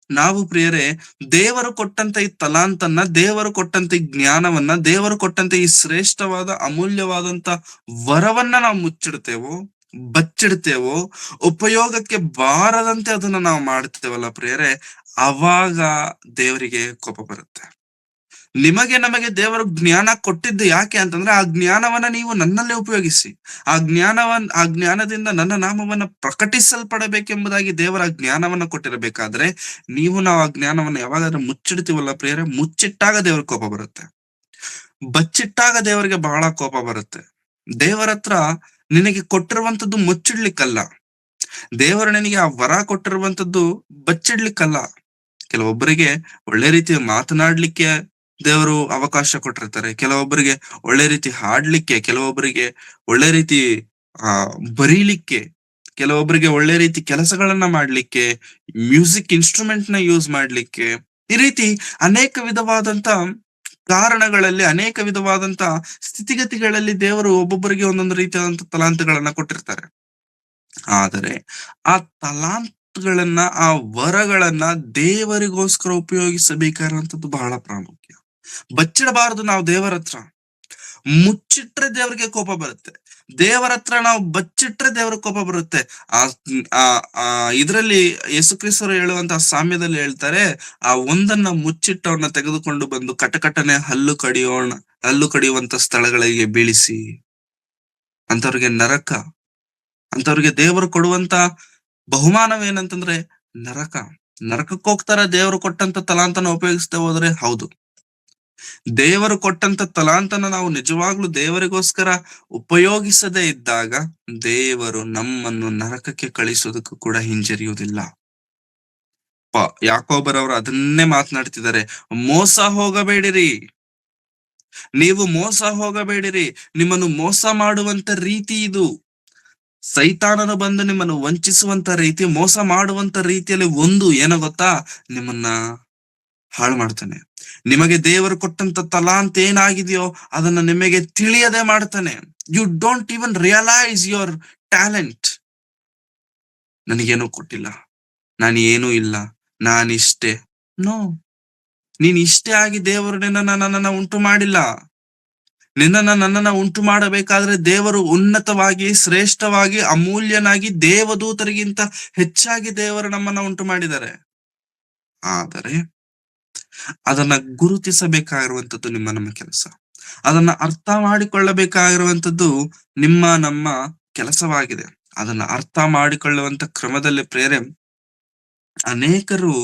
ನಾವು ಪ್ರಿಯರೇ ದೇವರು ಕೊಟ್ಟಂತ ಈ ತಲಾಂತನ್ನ, ದೇವರು ಕೊಟ್ಟಂತ ಈ ಜ್ಞಾನವನ್ನ, ದೇವರು ಕೊಟ್ಟಂತ ಈ ಶ್ರೇಷ್ಠವಾದ ಅಮೂಲ್ಯವಾದಂತ ವರವನ್ನ ನಾವು ಮುಚ್ಚಿಡ್ತೇವೋ, ಬಚ್ಚಿಡ್ತೇವೋ, ಉಪಯೋಗಕ್ಕೆ ಬಾರದಂತೆ ಅದನ್ನ ನಾವು ಮಾಡ್ತೇವಲ್ಲ ಪ್ರಿಯರೇ, ಅವಾಗ ದೇವರಿಗೆ ಕೋಪ ಬರುತ್ತೆ. ನಿಮಗೆ ನಮಗೆ ದೇವರು ಜ್ಞಾನ ಕೊಟ್ಟಿದ್ದು ಯಾಕೆ ಅಂತಂದ್ರೆ ಆ ಜ್ಞಾನವನ್ನ ನೀವು ನನ್ನಲ್ಲೇ ಉಪಯೋಗಿಸಿ, ಆ ಜ್ಞಾನದಿಂದ ನನ್ನ ನಾಮವನ್ನ ಪ್ರಕಟಿಸಲ್ಪಡಬೇಕೆಂಬುದಾಗಿ ದೇವರ ಜ್ಞಾನವನ್ನ ಕೊಟ್ಟಿರಬೇಕಾದ್ರೆ ನಾವು ಆ ಜ್ಞಾನವನ್ನ ಯಾವಾಗಾದ್ರೂ ಮುಚ್ಚಿಡ್ತೀವಲ್ಲ ಪ್ರಿಯರೇ, ಮುಚ್ಚಿಟ್ಟಾಗ ದೇವ್ರ ಕೋಪ ಬರುತ್ತೆ, ಬಚ್ಚಿಟ್ಟಾಗ ದೇವರಿಗೆ ಬಹಳ ಕೋಪ ಬರುತ್ತೆ. ದೇವರ ಹತ್ರ ನಿನಗೆ ಕೊಟ್ಟಿರುವಂತದ್ದು ಮುಚ್ಚಿಡ್ಲಿಕ್ಕಲ್ಲ, ದೇವರು ನಿನಗೆ ಆ ವರ ಕೊಟ್ಟಿರುವಂತದ್ದು ಬಚ್ಚಿಡ್ಲಿಕ್ಕಲ್ಲ. ಕೆಲವೊಬ್ಬರಿಗೆ ಒಳ್ಳೆ ರೀತಿ ಮಾತನಾಡ್ಲಿಕ್ಕೆ ದೇವರು ಅವಕಾಶ ಕೊಟ್ಟಿರ್ತಾರೆ, ಕೆಲವೊಬ್ಬರಿಗೆ ಒಳ್ಳೆ ರೀತಿ ಹಾಡ್ಲಿಕ್ಕೆ, ಕೆಲವೊಬ್ಬರಿಗೆ ಒಳ್ಳೆ ರೀತಿ ಬರೀಲಿಕ್ಕೆ, ಕೆಲವೊಬ್ಬರಿಗೆ ಒಳ್ಳೆ ರೀತಿ ಕೆಲಸಗಳನ್ನ ಮಾಡ್ಲಿಕ್ಕೆ, ಮ್ಯೂಸಿಕ್ ಇನ್ಸ್ಟ್ರೂಮೆಂಟ್ ನ ಯೂಸ್ ಮಾಡ್ಲಿಕ್ಕೆ. ಈ ರೀತಿ ಅನೇಕ ವಿಧವಾದಂತ ಕಾರಣಗಳಲ್ಲಿ, ಅನೇಕ ವಿಧವಾದಂತ ಸ್ಥಿತಿಗತಿಗಳಲ್ಲಿ ದೇವರು ಒಬ್ಬೊಬ್ಬರಿಗೆ ಒಂದೊಂದು ರೀತಿಯಾದಂತ ತಲಾಂತಗಳನ್ನ ಕೊಟ್ಟಿರ್ತಾರೆ. ಆದರೆ ಆ ತಲಾಂತ್ಗಳನ್ನ, ಆ ವರಗಳನ್ನ ದೇವರಿಗೋಸ್ಕರ ಉಪಯೋಗಿಸಬೇಕಾದಂಥದ್ದು ಬಹಳ ಪ್ರಾಮುಖ್ಯ. ಬಚ್ಚಿಡಬಾರದು ನಾವು ದೇವರ ಹತ್ರ. ಮುಚ್ಚಿಟ್ರೆ ದೇವರಿಗೆ ಕೋಪ ಬರುತ್ತೆ, ದೇವರ ಹತ್ರ ನಾವು ಬಚ್ಚಿಟ್ರೆ ದೇವರ ಕೋಪ ಬರುತ್ತೆ. ಇದರಲ್ಲಿ ಯೇಸುಕ್ರಿಸ್ತರು ಹೇಳುವಂತಹ ಸಾಮ್ಯದಲ್ಲಿ ಹೇಳ್ತಾರೆ, ಆ ಒಂದನ್ನ ಮುಚ್ಚಿಟ್ಟವನ್ನ ತೆಗೆದುಕೊಂಡು ಬಂದು ಕಟಕಟನೆ ಹಲ್ಲು ಕಡಿಯುವಂತ ಸ್ಥಳಗಳಿಗೆ ಬೀಳಿಸಿ. ಅಂತವ್ರಿಗೆ ನರಕ, ಅಂತವ್ರಿಗೆ ದೇವರು ಕೊಡುವಂತ ಬಹುಮಾನವೇನಂತಂದ್ರೆ ನರಕ. ನರಕಕ್ಕೆ ಹೋಗ್ತಾರ ದೇವರು ಕೊಟ್ಟಂತ ತಲಾಂತನ ಉಪಯೋಗಿಸದೆ ಹೋದ್ರೆ. ಹೌದು, ದೇವರು ಕೊಟ್ಟಂತ ತಲಾಂತನ ನಾವು ನಿಜವಾಗ್ಲೂ ದೇವರಿಗೋಸ್ಕರ ಉಪಯೋಗಿಸದೇ ಇದ್ದಾಗ ದೇವರು ನಮ್ಮನ್ನು ನರಕಕ್ಕೆ ಕಳಿಸೋದಕ್ಕೂ ಕೂಡ ಹಿಂಜರಿಯುವುದಿಲ್ಲ. ಯಾಕೋಬರವರು ಅದನ್ನೇ ಮಾತನಾಡ್ತಿದ್ದಾರೆ, ಮೋಸ ಹೋಗಬೇಡಿರಿ, ನೀವು ಮೋಸ ಹೋಗಬೇಡಿರಿ. ನಿಮ್ಮನ್ನು ಮೋಸ ಮಾಡುವಂತ ರೀತಿ ಇದು. ಸೈತಾನನು ಬಂದು ನಿಮ್ಮನ್ನು ವಂಚಿಸುವಂತ ರೀತಿ, ಮೋಸ ಮಾಡುವಂತ ರೀತಿಯಲ್ಲಿ ಒಂದು ಏನೋ ಗೊತ್ತಾ, ನಿಮ್ಮನ್ನ ಹಾಳು ಮಾಡ್ತಾನೆ. ನಿಮಗೆ ದೇವರು ಕೊಟ್ಟಂತ ತಲಾಂತ್ ಏನಾಗಿದೆಯೋ ಅದನ್ನ ನಿಮಗೆ ತಿಳಿಯದೆ ಮಾಡ್ತಾನೆ. You don't even realise your talent. ನನಗೇನು ಕೊಟ್ಟಿಲ್ಲ, ನಾನು ಏನೂ ಇಲ್ಲ, ನಾನಿಷ್ಟೇ. ನೋ, ನೀನ್ ಇಷ್ಟೇ ಆಗಿ ದೇವರು ನನ್ನನ್ನ ಉಂಟು ಮಾಡಿಲ್ಲ. ನನ್ನನ್ನ ಉಂಟು ಮಾಡಬೇಕಾದ್ರೆ ದೇವರು ಉನ್ನತವಾಗಿ, ಶ್ರೇಷ್ಠವಾಗಿ, ಅಮೂಲ್ಯನಾಗಿ, ದೇವದೂತರಿಗಿಂತ ಹೆಚ್ಚಾಗಿ ದೇವರು ನಮ್ಮನ್ನ ಉಂಟು ಮಾಡಿದ್ದಾರೆ. ಆದರೆ ಅದನ್ನ ಗುರುತಿಸಬೇಕಾಗಿರುವಂತದ್ದು ನಮ್ಮ ಕೆಲಸ. ಅದನ್ನ ಅರ್ಥ ಮಾಡಿಕೊಳ್ಳಬೇಕಾಗಿರುವಂತದ್ದು ನಮ್ಮ ಕೆಲಸವಾಗಿದೆ. ಅದನ್ನ ಅರ್ಥ ಮಾಡಿಕೊಳ್ಳುವಂತ ಕ್ರಮದಲ್ಲಿ ಅನೇಕರು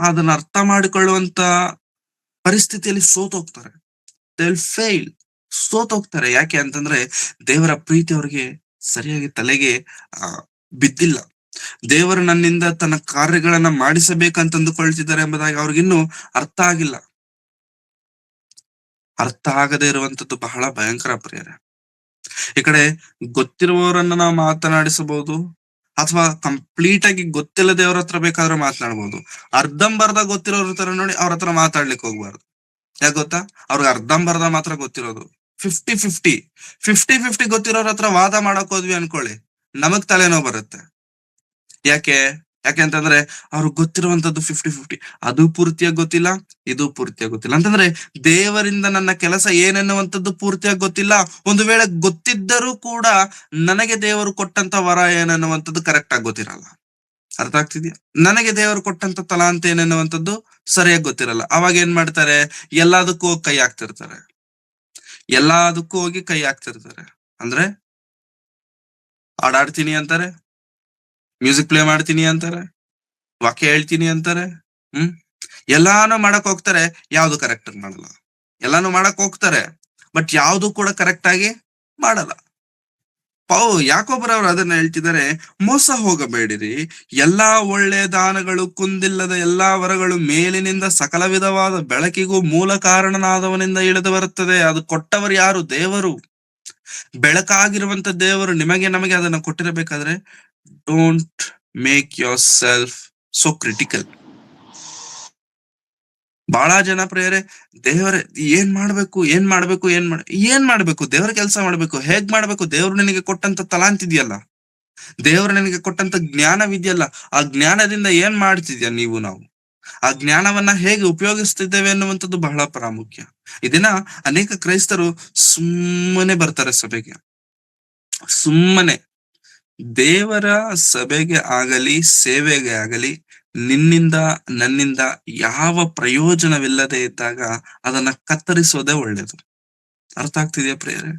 ಅದನ್ನ ಅರ್ಥ ಮಾಡಿಕೊಳ್ಳುವಂತ ಪರಿಸ್ಥಿತಿಯಲ್ಲಿ ಸೋತೋಗ್ತಾರೆ. They will fail. ಸೋತೋಗ್ತಾರೆ. ಯಾಕೆ ಅಂತಂದ್ರೆ ದೇವರ ಪ್ರೀತಿ ಅವರಿಗೆ ಸರಿಯಾಗಿ ತಲೆಗೆ ಆ ಬಿದ್ದಿಲ್ಲ. ದೇವರು ನನ್ನಿಂದ ತನ್ನ ಕಾರ್ಯಗಳನ್ನ ಮಾಡಿಸಬೇಕಂತ ಅಂದುಕೊಳ್ತಿದ್ದಾರೆ ಎಂಬುದಾಗಿ ಅವ್ರಿಗಿನ್ನೂ ಅರ್ಥ ಆಗಿಲ್ಲ. ಅರ್ಥ ಆಗದೆ ಇರುವಂತದ್ದು ಬಹಳ ಭಯಂಕರ ಪ್ರಿಯರೇ. ಈ ಕಡೆ ಗೊತ್ತಿರುವವರನ್ನ ನಾವು ಮಾತನಾಡಿಸಬಹುದು, ಅಥವಾ ಕಂಪ್ಲೀಟ್ ಆಗಿ ಗೊತ್ತಿಲ್ಲದೆಯವ್ರ ಹತ್ರ ಬೇಕಾದ್ರೆ ಮಾತನಾಡ್ಬೋದು. ಅರ್ಧಂಬರ್ಧ ಗೊತ್ತಿರೋರ ಹತ್ರ ನೋಡಿ ಅವ್ರ ಹತ್ರ ಮಾತಾಡ್ಲಿಕ್ಕೆ ಹೋಗ್ಬಾರ್ದು. ಯಾಕೆ ಗೊತ್ತಾ? ಅವ್ರಿಗೆ ಅರ್ಧಂಬರ್ಧ ಮಾತ್ರ ಗೊತ್ತಿರೋದು. 50-50 50-50 ಗೊತ್ತಿರೋರ ಹತ್ರ ವಾದ ಮಾಡಕ್ ಹೋದ್ವಿ ಅನ್ಕೊಳ್ಳಿ, ನಮಗ್ ತಲೆನೋವು ಬರುತ್ತೆ. ಯಾಕೆಂತಂದ್ರೆ ಅವ್ರಿಗೆ ಗೊತ್ತಿರುವಂತದ್ದು 50-50, ಅದು ಪೂರ್ತಿಯಾಗಿ ಗೊತ್ತಿಲ್ಲ, ಇದು ಪೂರ್ತಿಯಾಗಿ ಗೊತ್ತಿಲ್ಲ. ಅಂತಂದ್ರೆ ದೇವರಿಂದ ನನ್ನ ಕೆಲಸ ಏನೆನ್ನುವಂಥದ್ದು ಪೂರ್ತಿಯಾಗಿ ಗೊತ್ತಿಲ್ಲ. ಒಂದು ವೇಳೆ ಗೊತ್ತಿದ್ದರೂ ಕೂಡ ನನಗೆ ದೇವರು ಕೊಟ್ಟಂತ ವರ ಏನೆನ್ನುವಂಥದ್ದು ಕರೆಕ್ಟ್ ಆಗಿ ಗೊತ್ತಿರಲ್ಲ. ಅರ್ಥ ಆಗ್ತಿದ್ಯಾ? ನನಗೆ ದೇವರು ಕೊಟ್ಟಂತ ತಲಾಂತ ಏನೆನ್ನುವಂಥದ್ದು ಸರಿಯಾಗಿ ಗೊತ್ತಿರಲ್ಲ. ಅವಾಗ ಏನ್ ಮಾಡ್ತಾರೆ? ಎಲ್ಲದಕ್ಕೂ ಹೋಗಿ ಕೈ ಹಾಕ್ತಿರ್ತಾರೆ. ಎಲ್ಲದಕ್ಕೂ ಹೋಗಿ ಕೈ ಹಾಕ್ತಿರ್ತಾರೆ. ಅಂದ್ರೆ ಹಾಡಾಡ್ತೀನಿ ಅಂತಾರೆ, ಮ್ಯೂಸಿಕ್ ಪ್ಲೇ ಮಾಡ್ತೀನಿ ಅಂತಾರೆ, ವಾಕ್ಯ ಹೇಳ್ತೀನಿ ಅಂತಾರೆ. ಎಲ್ಲಾನು ಮಾಡಕ್ ಹೋಗ್ತಾರೆ, ಯಾವ್ದು ಕರೆಕ್ಟ್ ಆಗಿ ಮಾಡಲ್ಲ. ಎಲ್ಲಾನು ಮಾಡಕ್ ಹೋಗ್ತಾರೆ, ಬಟ್ ಯಾವ್ದು ಕೂಡ ಕರೆಕ್ಟ್ ಆಗಿ ಮಾಡಲ್ಲ. ಯಾಕೋಬರವ್ರು ಅದನ್ನ ಹೇಳ್ತಿದ್ದಾರೆ, ಮೋಸ ಹೋಗಬೇಡಿರಿ. ಎಲ್ಲಾ ಒಳ್ಳೆ ದಾನಗಳು, ಕುಂದಿಲ್ಲದ ಎಲ್ಲಾ ವರಗಳು ಮೇಲಿನಿಂದ ಸಕಲ ವಿಧವಾದ ಬೆಳಕಿಗೂ ಮೂಲ ಕಾರಣನಾದವನಿಂದ ಇಳಿದು ಬರುತ್ತದೆ. ಅದು ಕೊಟ್ಟವರು ಯಾರು? ದೇವರು. ಬೆಳಕಾಗಿರುವಂತ ದೇವರು ನಮಗೆ ಅದನ್ನ ಕೊಟ್ಟಿರಬೇಕಾದ್ರೆ, don't make yourself so critical. ಬಹಳ ಜನ ಪ್ರಿಯರೇ, ದೇವರೇ ಏನ್ ಮಾಡ್ಬೇಕು ದೇವರ ಕೆಲಸ ಮಾಡ್ಬೇಕು, ಹೇಗ್ ಮಾಡ್ಬೇಕು? ದೇವ್ರು ನಿನಗೆ ಕೊಟ್ಟಂತ ತಲಾಂತಿದ್ಯಲ್ಲ, ದೇವ್ರು ನಿನಗೆ ಕೊಟ್ಟಂತ ಜ್ಞಾನವಿದ್ಯಲ್ಲ, ಆ ಜ್ಞಾನದಿಂದ ಏನ್ ಮಾಡ್ತಿದ್ಯಾ ನಾವು? ಆ ಜ್ಞಾನವನ್ನ ಹೇಗೆ ಉಪಯೋಗಿಸ್ತಿದ್ದೇವೆ ಅನ್ನುವಂಥದ್ದು ಬಹಳ ಪ್ರಾಮುಖ್ಯ. ಇದನ್ನ ಅನೇಕ ಕ್ರೈಸ್ತರು ಸುಮ್ಮನೆ ಬರ್ತಾರೆ ಸಭೆಗೆ. ಸುಮ್ಮನೆ ದೇವರ ಸಭೆಗೆ ಆಗಲಿ, ಸೇವೆಗೆ ಆಗಲಿ, ನಿನ್ನಿಂದ ನನ್ನಿಂದ ಯಾವ ಪ್ರಯೋಜನವಿಲ್ಲದೆ ಇದ್ದಾಗ ಅದನ್ನ ಕತ್ತರಿಸೋದೇ ಒಳ್ಳೇದು. ಅರ್ಥ ಆಗ್ತಿದೆಯಾ ಪ್ರಿಯರೇ?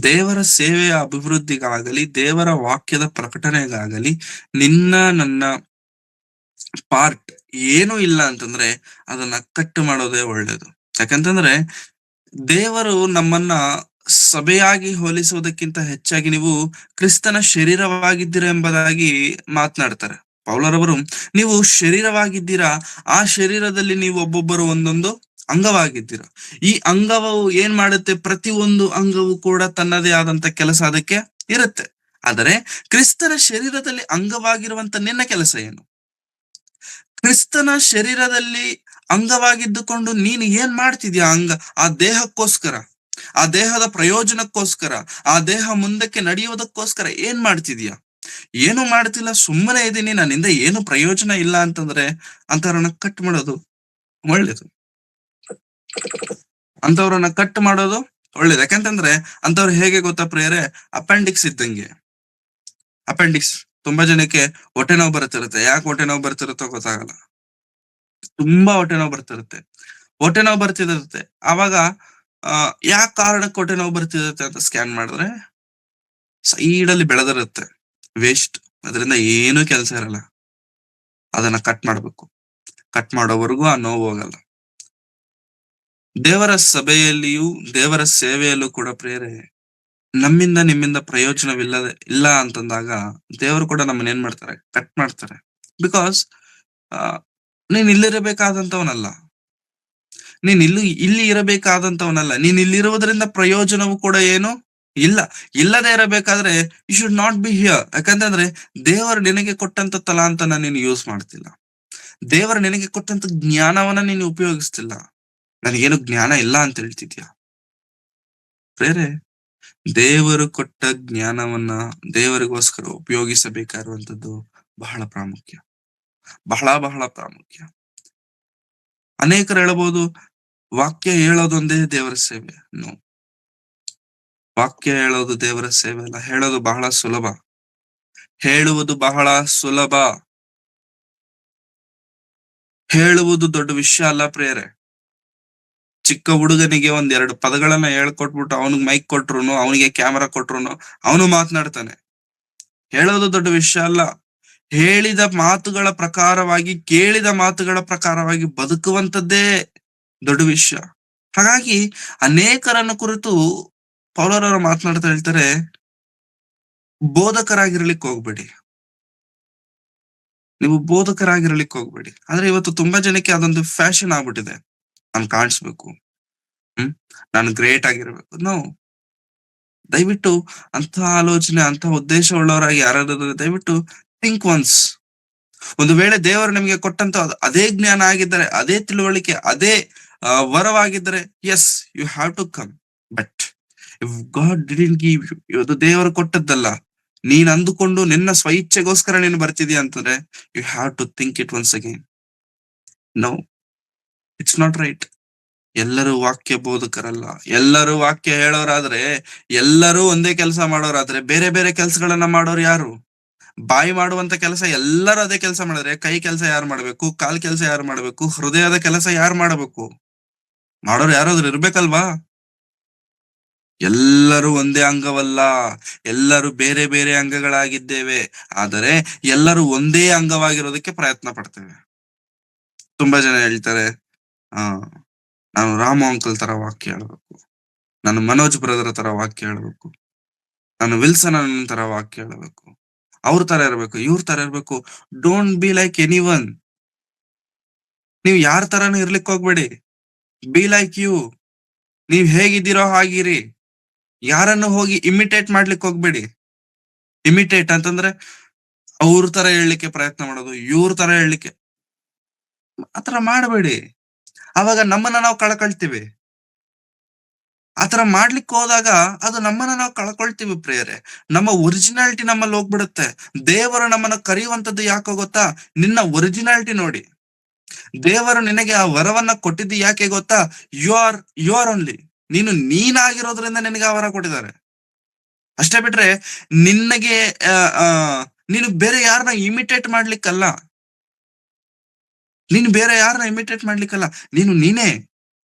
ದೇವರ ಸೇವೆಯ ಅಭಿವೃದ್ಧಿಗಾಗಲಿ, ದೇವರ ವಾಕ್ಯದ ಪ್ರಕಟಣೆಗಾಗಲಿ ನನ್ನ ಪಾರ್ಟ್ ಏನೂ ಇಲ್ಲ ಅಂತಂದ್ರೆ ಅದನ್ನ ಕಟ್ ಮಾಡೋದೇ ಒಳ್ಳೇದು. ಯಾಕಂತಂದ್ರೆ ದೇವರು ನಮ್ಮನ್ನ ಸಭೆಯಾಗಿ ಹೋಲಿಸುವುದಕ್ಕಿಂತ ಹೆಚ್ಚಾಗಿ ನೀವು ಕ್ರಿಸ್ತನ ಶರೀರವಾಗಿದ್ದೀರ ಎಂಬುದಾಗಿ ಮಾತನಾಡ್ತಾರೆ ಪೌಲರವರು. ನೀವು ಶರೀರವಾಗಿದ್ದೀರಾ, ಆ ಶರೀರದಲ್ಲಿ ನೀವು ಒಬ್ಬೊಬ್ಬರು ಒಂದೊಂದು ಅಂಗವಾಗಿದ್ದೀರ. ಈ ಅಂಗವು ಏನ್ ಮಾಡುತ್ತೆ? ಪ್ರತಿ ಒಂದು ಅಂಗವು ಕೂಡ ತನ್ನದೇ ಆದಂತ ಕೆಲಸ ಅದಕ್ಕೆ ಇರುತ್ತೆ. ಆದರೆ ಕ್ರಿಸ್ತನ ಶರೀರದಲ್ಲಿ ಅಂಗವಾಗಿರುವಂತ ನಿನ್ನ ಕೆಲಸ ಏನು? ಕ್ರಿಸ್ತನ ಶರೀರದಲ್ಲಿ ಅಂಗವಾಗಿದ್ದುಕೊಂಡು ನೀನು ಏನ್ ಮಾಡ್ತಿದ್ಯಾ? ಆ ದೇಹಕ್ಕೋಸ್ಕರ, ಆ ದೇಹದ ಪ್ರಯೋಜನಕ್ಕೋಸ್ಕರ, ಆ ದೇಹ ಮುಂದಕ್ಕೆ ನಡೆಯುವುದಕ್ಕೋಸ್ಕರ ಏನ್ ಮಾಡ್ತಿದ್ಯಾ? ಏನು ಮಾಡ್ತಿಲ್ಲ, ಸುಮ್ಮನೆ ಇದೀನಿ, ನನ್ನಿಂದ ಏನು ಪ್ರಯೋಜನ ಇಲ್ಲ ಅಂತಂದ್ರೆ ಅಂತವ್ರನ್ನ ಕಟ್ ಮಾಡೋದು ಒಳ್ಳೇದು. ಅಂತವ್ರನ್ನ ಕಟ್ ಮಾಡೋದು ಒಳ್ಳೇದು. ಯಾಕಂತಂದ್ರೆ ಅಂತವ್ರು ಹೇಗೆ ಗೊತ್ತಾ ಪ್ರಿಯರೇ? ಅಪೆಂಡಿಕ್ಸ್ ಇದ್ದಂಗೆ. ಅಪೆಂಡಿಕ್ಸ್ ತುಂಬಾ ಜನಕ್ಕೆ ಹೊಟ್ಟೆ ನೋವು ಬರ್ತಿರುತ್ತೆ. ಯಾಕೆ ಹೊಟ್ಟೆ ನೋವು ಬರ್ತಿರುತ್ತೋ ಗೊತ್ತಾಗಲ್ಲ. ತುಂಬಾ ಹೊಟ್ಟೆ ನೋವು ಬರ್ತಿರುತ್ತೆ. ಅವಾಗ ಯಾಕೆ ಕಾರಣಕ್ಕೆ ಹೊಟ್ಟೆ ನೋವು ಬರ್ತಿರುತ್ತೆ ಅಂತ ಸ್ಕ್ಯಾನ್ ಮಾಡಿದ್ರೆ ಸೈಡ್ ಅಲ್ಲಿ ಬೆಳೆದಿರುತ್ತೆ ವೇಸ್ಟ್. ಅದರಿಂದ ಏನು ಕೆಲಸ ಇರಲ್ಲ. ಅದನ್ನ ಕಟ್ ಮಾಡ್ಬೇಕು. ಕಟ್ ಮಾಡೋವರೆಗೂ ಆ ನೋವು ಹೋಗಲ್ಲ. ದೇವರ ಸಭೆಯಲ್ಲಿಯೂ ದೇವರ ಸೇವೆಯಲ್ಲೂ ಕೂಡ ಪ್ರಿಯರೇ, ನಮ್ಮಿಂದ ನಿಮ್ಮಿಂದ ಇಲ್ಲ ಅಂತಂದಾಗ ದೇವರು ಕೂಡ ನಮ್ಮನ್ನ ಏನ್ ಮಾಡ್ತಾರೆ? ಕಟ್ ಮಾಡ್ತಾರೆ. ಬಿಕಾಸ್ ನೀನ್ ಇಲ್ಲಿರಬೇಕಾದಂತವನಲ್ಲ, ನೀನ್ ಇಲ್ಲಿ ಇರಬೇಕಾದಂತವನಲ್ಲ. ನೀನ್ ಇಲ್ಲಿರುವುದರಿಂದ ಪ್ರಯೋಜನವೂ ಕೂಡ ಏನು ಇಲ್ಲ. ಇಲ್ಲದೆ ಇರಬೇಕಾದ್ರೆ you should not be here. ಯಾಕಂತಂದ್ರೆ ದೇವರು ನಿನಗೆ ಕೊಟ್ಟಂತ ತಲಾಂತನ ನೀನು ಯೂಸ್ ಮಾಡ್ತಿಲ್ಲ. ದೇವರು ನಿನಗೆ ಕೊಟ್ಟಂತ ಜ್ಞಾನವನ್ನ ನೀನು ಉಪಯೋಗಿಸ್ತಿಲ್ಲ. ನನಗೇನು ಜ್ಞಾನ ಇಲ್ಲ ಅಂತ ಹೇಳ್ತಿದ್ಯಾ? ಬೇರೆ ದೇವರು ಕೊಟ್ಟ ಜ್ಞಾನವನ್ನ ದೇವರಿಗೋಸ್ಕರ ಉಪಯೋಗಿಸಬೇಕಾಗಿರುವಂತದ್ದು ಬಹಳ ಪ್ರಾಮುಖ್ಯ. ಬಹಳ ಬಹಳ ಪ್ರಾಮುಖ್ಯ. ಅನೇಕರು ಹೇಳಬಹುದು, ವಾಕ್ಯ ಹೇಳೋದೊಂದೇ ದೇವರ ಸೇವೆ. ನೋ, ವಾಕ್ಯ ಹೇಳೋದು ದೇವರ ಸೇವೆ ಅಲ್ಲ. ಹೇಳೋದು ಬಹಳ ಸುಲಭ. ಹೇಳುವುದು ಬಹಳ ಸುಲಭ. ಹೇಳುವುದು ದೊಡ್ಡ ವಿಷಯ ಅಲ್ಲ ಪ್ರಿಯರೇ. ಚಿಕ್ಕ ಹುಡುಗನಿಗೆ ಒಂದೆರಡು ಪದಗಳನ್ನ ಹೇಳ್ಕೊಟ್ಬಿಟ್ಟು ಅವನಿಗೆ ಮೈಕ್ ಕೊಟ್ರುನು, ಅವನಿಗೆ ಕ್ಯಾಮರಾ ಕೊಟ್ರುನು ಅವನು ಮಾತನಾಡ್ತಾನೆ. ಹೇಳೋದು ದೊಡ್ಡ ವಿಷಯ ಅಲ್ಲ. ಹೇಳಿದ ಮಾತುಗಳ ಪ್ರಕಾರವಾಗಿ, ಕೇಳಿದ ಮಾತುಗಳ ಪ್ರಕಾರವಾಗಿ ಬದುಕುವಂತದ್ದೇ ದೊಡ್ಡ ವಿಷಯ. ಹಾಗಾಗಿ ಅನೇಕರನ್ನ ಕುರಿತು ಪೌಲರವರು ಮಾತನಾಡ್ತಾ ಹೇಳ್ತಾರೆ, ಬೋಧಕರಾಗಿರ್ಲಿಕ್ಕೆ ಹೋಗ್ಬೇಡಿ. ನೀವು ಬೋಧಕರಾಗಿರ್ಲಿಕ್ಕೆ ಹೋಗ್ಬೇಡಿ. ಆದ್ರೆ ಇವತ್ತು ತುಂಬಾ ಜನಕ್ಕೆ ಅದೊಂದು ಫ್ಯಾಷನ್ ಆಗ್ಬಿಟ್ಟಿದೆ. ನಾನು ಕಾಣಿಸ್ಬೇಕು, ನಾನು ಗ್ರೇಟ್ ಆಗಿರ್ಬೇಕು. ನೋ, ದಯವಿಟ್ಟು ಅಂತ ಆಲೋಚನೆ, ಅಂತ ಉದ್ದೇಶ ಉಳ್ಳವರಾಗಿ ಯಾರಾದ್ರೂ ದಯವಿಟ್ಟು ಥಿಂಕ್ ಒನ್ಸ್. ಒಂದು ವೇಳೆ ದೇವರು ನಿಮಗೆ ಕೊಟ್ಟಂತ ಅದೇ ಜ್ಞಾನ ಆಗಿದ್ದರೆ, ಅದೇ ತಿಳುವಳಿಕೆ, ಅದೇ ವರವಾಗಿದ್ದರೆ, yes, you have to come. But if God didn't give you, ಇದು ದೇವರು ಕೊಟ್ಟದ್ದಲ್ಲ, ನೀನ್ ಅಂದುಕೊಂಡು ನಿನ್ನ ಸ್ವಇಚ್ಛೆಗೋಸ್ಕರ ನೀನು ಬರ್ತಿದೀಯ ಅಂತಂದ್ರೆ, you have to think it once again. No, it's not right. ಎಲ್ಲರೂ ವಾಕ್ಯ ಬೋಧಕರಲ್ಲ. ಎಲ್ಲರೂ ವಾಕ್ಯ ಹೇಳೋರಾದ್ರೆ, ಎಲ್ಲರೂ ಒಂದೇ ಕೆಲಸ ಮಾಡೋರಾದ್ರೆ, ಬೇರೆ ಬೇರೆ ಕೆಲಸಗಳನ್ನ ಮಾಡೋರು ಯಾರು? ಬಾಯಿ ಮಾಡುವಂತ ಕೆಲಸ ಎಲ್ಲರೂ ಅದೇ ಕೆಲಸ ಮಾಡಿದ್ರೆ, ಕೈ ಕೆಲಸ ಯಾರು ಮಾಡ್ಬೇಕು? ಕಾಲ್ ಕೆಲಸ ಯಾರು ಮಾಡ್ಬೇಕು? ಹೃದಯದ ಕೆಲಸ ಯಾರು ಮಾಡ್ಬೇಕು? ಮಾಡೋರು ಯಾರಾದ್ರೂ ಇರ್ಬೇಕಲ್ವಾ? ಎಲ್ಲರೂ ಒಂದೇ ಅಂಗವಲ್ಲ. ಎಲ್ಲರೂ ಬೇರೆ ಬೇರೆ ಅಂಗಗಳಾಗಿದ್ದೇವೆ. ಆದರೆ ಎಲ್ಲರೂ ಒಂದೇ ಅಂಗವಾಗಿರೋದಕ್ಕೆ ಪ್ರಯತ್ನ ಪಡ್ತೇವೆ. ತುಂಬಾ ಜನ ಹೇಳ್ತಾರೆ, ಆ ನಾನು ರಾಮು ಅಂಕಲ್ ತರ ವಾಕ್ಯ ಹೇಳ್ಬೇಕು, ನಾನು ಮನೋಜ್ ಬ್ರದರ್ ತರ ವಾಕ್ಯ ಹೇಳ್ಬೇಕು, ನಾನು ವಿಲ್ಸನ್ ಅಣ್ಣನ್ ತರ ವಾಕ್ಯ ಹೇಳ್ಬೇಕು, ಅವ್ರ ತರ ಇರ್ಬೇಕು, ಇವ್ರ ತರ ಇರ್ಬೇಕು. Don't be like anyone. ನೀವ್ ಯಾರ ತರಾನು ಇರ್ಲಿಕ್ಕೆ ಹೋಗ್ಬೇಡಿ. Be like you. ನೀವ್ ಹೇಗಿದ್ದೀರೋ ಹಾಗಿರಿ. ಯಾರನ್ನು ಹೋಗಿ ಇಮಿಟೇಟ್ ಮಾಡ್ಲಿಕ್ಕೆ ಹೋಗ್ಬೇಡಿ. ಇಮಿಟೇಟ್ ಅಂತಂದ್ರೆ ಅವ್ರ ತರ ಹೇಳಲಿಕ್ಕೆ ಪ್ರಯತ್ನ ಮಾಡೋದು, ಇವ್ರ ತರ ಹೇಳಲಿಕ್ಕೆ, ಆತರ ಮಾಡಬೇಡಿ. ಅವಾಗ ನಮ್ಮನ್ನ ನಾವು ಕಳ್ಕೊಳ್ತೀವಿ. ಆತರ ಮಾಡ್ಲಿಕ್ಕೆ ಹೋದಾಗ ಅದು ನಮ್ಮನ್ನ ನಾವು ಕಳ್ಕೊಳ್ತೀವಿ ಪ್ರಿಯರೇ. ನಮ್ಮ ಒರಿಜಿನಾಲಿಟಿ ನಮ್ಮಲ್ಲಿ ಹೋಗ್ಬಿಡುತ್ತೆ. ದೇವರು ನಮ್ಮನ್ನ ಕರೆಯುವಂತದ್ದು ಯಾಕೋ ಗೊತ್ತಾ? ನಿನ್ನ ಒರಿಜಿನಾಲಿಟಿ ನೋಡಿ. ದೇವರು ನಿನಗೆ ಆ ವರವನ್ನ ಕೊಟ್ಟಿದ್ದು ಯಾಕೆ ಗೊತ್ತಾ? You are only. ನೀನಾಗಿರೋದ್ರಿಂದ ನಿನಗೆ ಆ ವರ ಕೊಟ್ಟಿದ್ದಾರೆ. ಅಷ್ಟೇ ಬಿಟ್ರೆ ನಿನಗೆ ನೀನು ಬೇರೆ ಯಾರನ್ನ ಇಮಿಟೇಟ್ ಮಾಡ್ಲಿಕ್ಕಲ್ಲ. ನೀನು ಬೇರೆ ಯಾರನ್ನ ಇಮಿಟೇಟ್ ಮಾಡ್ಲಿಕ್ಕಲ್ಲ. ನೀನೇ.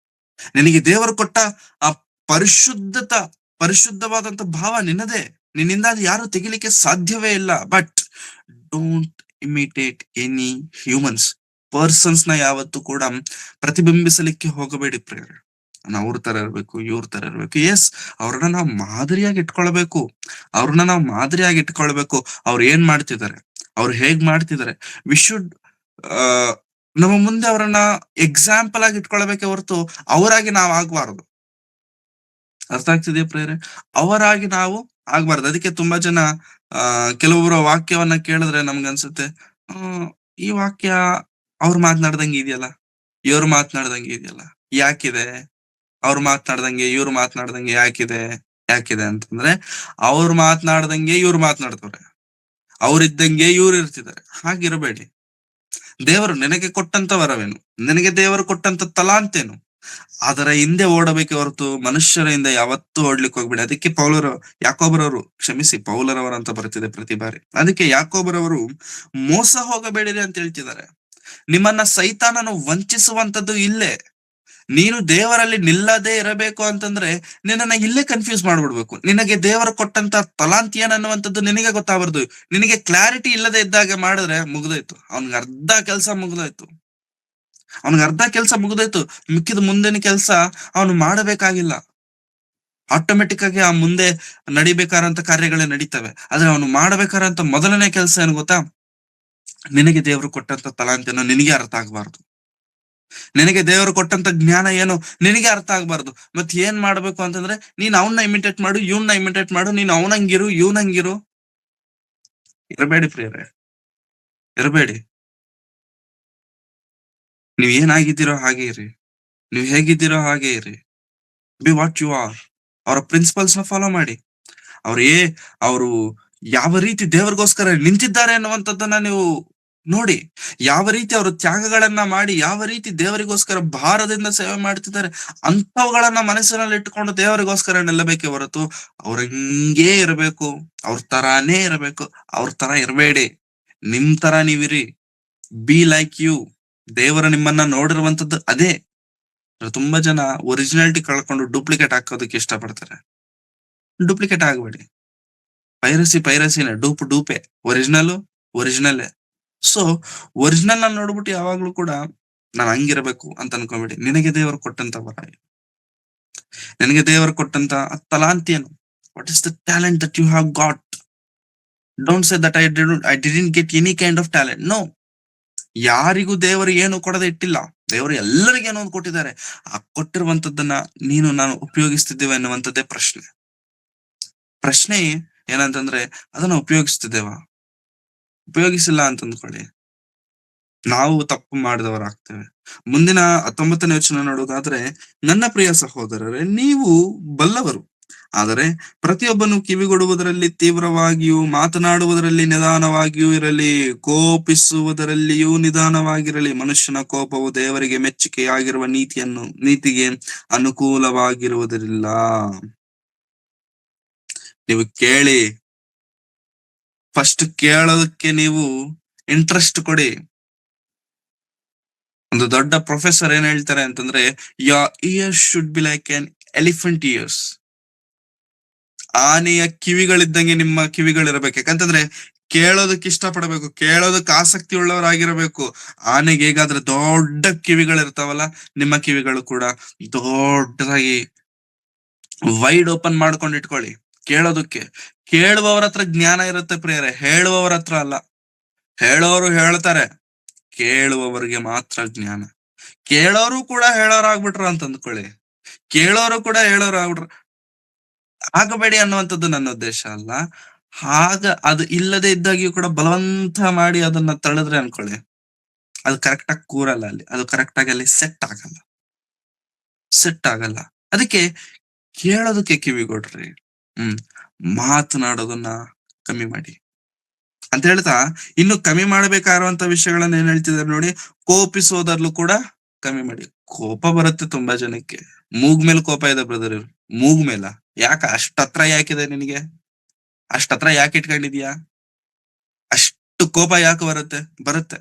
ನಿನಗೆ ದೇವರು ಕೊಟ್ಟ ಆ ಪರಿಶುದ್ಧವಾದಂತ ಭಾವ ನಿನ್ನದೇ. ನಿನ್ನಿಂದ ಅದು ಯಾರು ತೆಗಿಲಿಕ್ಕೆ ಸಾಧ್ಯವೇ ಇಲ್ಲ. But don't imitate any humans. Persons ನ ಯಾವತ್ತೂ ಕೂಡ ಪ್ರತಿಬಿಂಬಿಸಲಿಕ್ಕೆ ಹೋಗಬೇಡಿ ಪ್ರಿಯರೇ. ನಾನು ಅವ್ರ ತರ ಇರ್ಬೇಕು, ಇವ್ರ ತರ ಇರ್ಬೇಕು. ಎಸ್, ಅವ್ರನ್ನ ನಾವು ಮಾದರಿಯಾಗಿ ಇಟ್ಕೊಳ್ಬೇಕು. ಅವ್ರು ಏನ್ ಮಾಡ್ತಿದ್ದಾರೆ, ಅವ್ರು ಹೇಗ್ ಮಾಡ್ತಿದ್ದಾರೆ, ವಿ ಶುಡ್ ನಮ್ಮ ಮುಂದೆ ಅವರನ್ನ ಎಕ್ಸಾಂಪಲ್ ಆಗಿ ಇಟ್ಕೊಳ್ಬೇಕೆ ಹೊರತು ಅವರಾಗಿ ನಾವು ಆಗ್ಬಾರ್ದು. ಅರ್ಥ ಆಗ್ತಿದೆಯಾ ಪ್ರೇರೆ? ಅವರಾಗಿ ನಾವು ಆಗ್ಬಾರ್ದು. ಅದಕ್ಕೆ ತುಂಬಾ ಜನ ಕೆಲವೊಬ್ಬರ ವಾಕ್ಯವನ್ನ ಕೇಳಿದ್ರೆ ನಮ್ಗನ್ಸುತ್ತೆ, ಈ ವಾಕ್ಯ ಅವ್ರು ಮಾತನಾಡ್ದಂಗೆ ಇದೆಯಲ್ಲ, ಇವ್ರು ಮಾತನಾಡ್ದಂಗೆ ಇದೆಯಲ್ಲ, ಯಾಕಿದೆ? ಅವ್ರು ಮಾತನಾಡ್ದಂಗೆ ಇವ್ರು ಮಾತನಾಡ್ದಂಗೆ ಯಾಕಿದೆ ಅಂತಂದ್ರೆ, ಅವ್ರು ಮಾತನಾಡ್ದಂಗೆ ಇವ್ರು ಮಾತನಾಡ್ತವ್ರೆ, ಅವ್ರಿದ್ದಂಗೆ ಇವ್ರು ಇರ್ತಿದ್ದಾರೆ. ಹಾಗಿರಬೇಡಿ. ದೇವರು ನಿನಗೆ ಕೊಟ್ಟಂತ ವರವೇನು? ನಿನಗೆ ದೇವರು ಕೊಟ್ಟಂತ ತಲಾಂತೇನು? ಅದರ ಹಿಂದೆ ಓಡಬೇಕೆ ಹೊರತು ಮನುಷ್ಯರ ಹಿಂದೆ ಯಾವತ್ತೂ ಓಡ್ಲಿಕ್ಕೆ ಹೋಗ್ಬೇಡಿ. ಅದಕ್ಕೆ ಪೌಲರವರು ಅಂತ ಬರ್ತಿದೆ ಪ್ರತಿ ಬಾರಿ. ಅದಕ್ಕೆ ಯಾಕೋಬರವರು ಮೋಸ ಹೋಗಬೇಡಿರಿ ಅಂತ ಹೇಳ್ತಿದ್ದಾರೆ. ನಿಮ್ಮನ್ನ ಸೈತಾನನು ವಂಚಿಸುವಂತದ್ದು ಇಲ್ಲೇ. ನೀನು ದೇವರಲ್ಲಿ ನಿಲ್ಲದೇ ಇರಬೇಕು ಅಂತಂದ್ರೆ ನಿನ್ನನ್ನ ಇಲ್ಲೇ ಕನ್ಫ್ಯೂಸ್ ಮಾಡ್ಬಿಡ್ಬೇಕು. ನಿನಗೆ ದೇವರು ಕೊಟ್ಟಂತ ತಲಾಂತಿ ಅನ್ನುವಂಥದ್ದು ನಿನಗೆ ಗೊತ್ತಾಗಬಾರ್ದು. ನಿನಗೆ ಕ್ಲಾರಿಟಿ ಇಲ್ಲದೆ ಇದ್ದಾಗ ಮಾಡಿದ್ರೆ ಮುಗ್ದೋಯ್ತು. ಅವ್ನಿಗೆ ಅರ್ಧ ಕೆಲಸ ಮುಗ್ದೋಯ್ತು. ಮಿಕ್ಕಿದ ಮುಂದಿನ ಕೆಲಸ ಅವನು ಮಾಡಬೇಕಾಗಿಲ್ಲ. ಆಟೋಮೆಟಿಕ್ ಆಗಿ ಆ ಮುಂದೆ ನಡಿಬೇಕಾದಂತ ಕಾರ್ಯಗಳೇ ನಡೀತವೆ. ಆದ್ರೆ ಅವನು ಮಾಡಬೇಕಾದಂತ ಮೊದಲನೇ ಕೆಲಸ ಏನು ಗೊತ್ತಾ? ನಿನಗೆ ದೇವರು ಕೊಟ್ಟಂತ ತಲಾಂತಿಯನ್ನು ನಿನಗೆ ಅರ್ಥ ಆಗ್ಬಾರ್ದು. ನಿನಗೆ ದೇವರು ಕೊಟ್ಟಂತ ಜ್ಞಾನ ಏನು ನಿನಗೆ ಅರ್ಥ ಆಗ್ಬಾರ್ದು. ಮತ್ ಏನ್ ಮಾಡ್ಬೇಕು ಅಂತಂದ್ರೆ, ನೀನ್ ಅವನ್ನ ಇಮಿಟೇಟ್ ಮಾಡು, ಇವನ್ನ ಇಮಿಟೇಟ್ ಮಾಡು, ನೀನ್ ಅವನಂಗಿರು, ಇವ್ನಂಗಿರು. ಇರಬೇಡಿ ಪ್ರಿಯರೇ, ಇರಬೇಡಿ. ನೀವ್ ಏನಾಗಿದ್ದೀರೋ ಹಾಗೆ ಇರಿ. ನೀವ್ ಹೇಗಿದ್ದೀರೋ ಹಾಗೆ ಇರಿ. Be what you are. ಅವರ ಪ್ರಿನ್ಸಿಪಲ್ಸ್ ನ ಫಾಲೋ ಮಾಡಿ. ಅವ್ರು ಅವರು ಯಾವ ರೀತಿ ದೇವರಿಗೋಸ್ಕರ ನಿಂತಿದ್ದಾರೆ ಅನ್ನುವಂಥದ್ದನ್ನ ನೀವು ನೋಡಿ. ಯಾವ ರೀತಿ ಅವರು ತ್ಯಾಗಗಳನ್ನ ಮಾಡಿ, ಯಾವ ರೀತಿ ದೇವರಿಗೋಸ್ಕರ ಭಾರದಿಂದ ಸೇವೆ ಮಾಡ್ತಿದ್ದಾರೆ, ಅಂತವುಗಳನ್ನ ಮನಸ್ಸಿನಲ್ಲಿ ಇಟ್ಟುಕೊಂಡು ದೇವರಿಗೋಸ್ಕರ ನಿಲ್ಲಬೇಕೆ ಹೊರತು ಅವ್ರ ಹಿಂಗೇ ಇರಬೇಕು, ಅವ್ರ ತರಾನೇ ಇರಬೇಕು, ಅವ್ರ ತರ ಇರಬೇಡಿ. ನಿಮ್ ತರ ನೀವಿರಿ. B like you. ದೇವರು ನಿಮ್ಮನ್ನ ನೋಡಿರುವಂತದ್ದು ಅದೇ. ತುಂಬಾ ಜನ ಒರಿಜಿನಾಲಿಟಿ ಕಳ್ಕೊಂಡು ಡೂಪ್ಲಿಕೇಟ್ ಹಾಕೋದಕ್ಕೆ ಇಷ್ಟಪಡ್ತಾರೆ. ಡೂಪ್ಲಿಕೇಟ್ ಆಗ್ಬೇಡಿ. ಪೈರಸಿನೇ, dupe. Original original. So original ಅನ್ನ ನೋಡ್ಬಿಟ್ಟು ಯಾವಾಗ್ಲೂ ಕೂಡ ನಾನು ಹಂಗಿರ್ಬೇಕು ಅಂತ ಅನ್ಕೊಂಬೇಡಿ. ನಿನಗೆ ದೇವರು ಕೊಟ್ಟಂತ ವರ ಏನು? ನಿನಗೆ ದೇವರು ಕೊಟ್ಟಂತ ತಲಾಂತಿ ಏನು? What is the talent that you have got? Don't say that I didn't get any kind of talent. No. ಯಾರಿಗೂ ದೇವರು ಏನು ಕೊಡದೆ ಇಟ್ಟಿಲ್ಲ. ದೇವರು ಎಲ್ಲರಿಗೂ ಏನೋ ಒಂದು ಕೊಟ್ಟಿದ್ದಾರೆ. ಆ ಕೊಟ್ಟಿರುವಂತದ್ದನ್ನ ನೀನು ನಾನು ಉಪಯೋಗಿಸ್ತಿದ್ದೇವೆ ಅನ್ನುವಂಥದ್ದೇ ಪ್ರಶ್ನೆ. ಪ್ರಶ್ನೆ ಏನಂತಂದ್ರೆ ಅದನ್ನ ಉಪಯೋಗಿಸ್ತಿದ್ದೇವಾ? ಉಪಯೋಗಿಸಿಲ್ಲ ಅಂತ ಅಂದ್ಕೊಳ್ಳಿ, ನಾವು ತಪ್ಪು ಮಾಡಿದವರಾಗ್ತೇವೆ. ಮುಂದಿನ 19ನೇ ವಚನ ನೋಡೋದಾದ್ರೆ, ನನ್ನ ಪ್ರಿಯ ಸಹೋದರರೇ, ನೀವು ಬಲ್ಲವರು. ಆದರೆ ಪ್ರತಿಯೊಬ್ಬನು ಕಿವಿಗೊಡುವುದರಲ್ಲಿ ತೀವ್ರವಾಗಿಯೂ, ಮಾತನಾಡುವುದರಲ್ಲಿ ನಿಧಾನವಾಗಿಯೂ ಇರಲಿ, ಕೋಪಿಸುವುದರಲ್ಲಿಯೂ ನಿಧಾನವಾಗಿರಲಿ. ಮನುಷ್ಯನ ಕೋಪವು ದೇವರಿಗೆ ಮೆಚ್ಚುಗೆಯಾಗಿರುವ ನೀತಿಗೆ ಅನುಕೂಲವಾಗಿರುವುದಿಲ್ಲ. ನೀವು ಕೇಳಿ, ಫಸ್ಟ್ ಕೇಳೋದಕ್ಕೆ ನೀವು ಇಂಟ್ರೆಸ್ಟ್ ಕೊಡಿ. ಒಂದು ದೊಡ್ಡ ಪ್ರೊಫೆಸರ್ ಏನ್ ಹೇಳ್ತಾರೆ ಅಂತಂದ್ರೆ, your years should be like on elephant years. ಆನೆಯ ಕಿವಿಗಳಿದ್ದಂಗೆ ನಿಮ್ಮ ಕಿವಿಗಳಿರ್ಬೇಕು. ಯಾಕಂತಂದ್ರೆ ಕೇಳೋದಕ್ಕೆ ಇಷ್ಟಪಡಬೇಕು, ಕೇಳೋದಕ್ಕೆ ಆಸಕ್ತಿ ಉಳ್ಳವರಾಗಿರಬೇಕು. ಆನೆಗೆ ಹೇಗಾದ್ರೆ ದೊಡ್ಡ ಕಿವಿಗಳಿರ್ತಾವಲ್ಲ, ನಿಮ್ಮ ಕಿವಿಗಳು ಕೂಡ ದೊಡ್ಡದಾಗಿ ವೈಡ್ ಓಪನ್ ಮಾಡ್ಕೊಂಡು ಇಟ್ಕೊಳ್ಳಿ ಕೇಳೋದಕ್ಕೆ. ಕೇಳುವವರ ಹತ್ರ ಜ್ಞಾನ ಇರುತ್ತೆ ಪ್ರಿಯರೇ, ಹೇಳುವವರ ಹತ್ರ ಅಲ್ಲ. ಹೇಳೋರು ಹೇಳ್ತಾರೆ, ಕೇಳುವವರಿಗೆ ಮಾತ್ರ ಜ್ಞಾನ. ಕೇಳೋರು ಕೂಡ ಹೇಳೋರಾಗ್ಬಿಟ್ರು ಅಂತ ಅಂದ್ಕೊಳ್ಳಿ, ಕೇಳೋರು ಕೂಡ ಹೇಳೋರಾಗ್ಬಿಟ್ರು ಆಗಬೇಡಿ ಅನ್ನುವಂಥದ್ದು ನನ್ನ ಉದ್ದೇಶ ಅಲ್ಲ. ಅದು ಇಲ್ಲದೆ ಇದ್ದಾಗಿಯೂ ಕೂಡ ಬಲವಂತ ಮಾಡಿ ಅದನ್ನ ತಳೆದ್ರೆ ಅನ್ಕೊಳ್ಳಿ, ಅದು ಕರೆಕ್ಟ್ ಆಗಿ ಕೂರಲ್ಲ ಅಲ್ಲಿ, ಅದು ಕರೆಕ್ಟ್ ಆಗಿ ಅಲ್ಲಿ ಸೆಟ್ ಆಗಲ್ಲ. ಅದಕ್ಕೆ ಕೇಳೋದಕ್ಕೆ ಕಿವಿಗೊಡ್ರಿ. ಮಾತನಾಡೋದನ್ನ ಕಮ್ಮಿ ಮಾಡಿ ಅಂತ ಹೇಳ್ತಾ, ಇನ್ನು ಕಮ್ಮಿ ಮಾಡಬೇಕಾಗಿರುವಂತ ವಿಷಯಗಳನ್ನ ಏನ್ ಹೇಳ್ತಿದ್ದಾರೆ ನೋಡಿ. ಕೋಪಿಸೋದರ್ಲು ಕೂಡ ಕಮ್ಮಿ ಮಾಡಿ. ಕೋಪ ಬರುತ್ತೆ ತುಂಬಾ ಜನಕ್ಕೆ. ಮೂಗ್ ಮೇಲೆ ಕೋಪ ಇದೆ ಬ್ರದರ್. ಮೂಗ್ ಮೇಲ ಅಷ್ಟತ್ರ ಯಾಕಿದೆ ನಿನಗೆ? ಅಷ್ಟತ್ರ ಯಾಕೆ ಇಟ್ಕೊಂಡಿದ್ಯಾ? ಅಷ್ಟು ಕೋಪ ಯಾಕೆ ಬರುತ್ತೆ.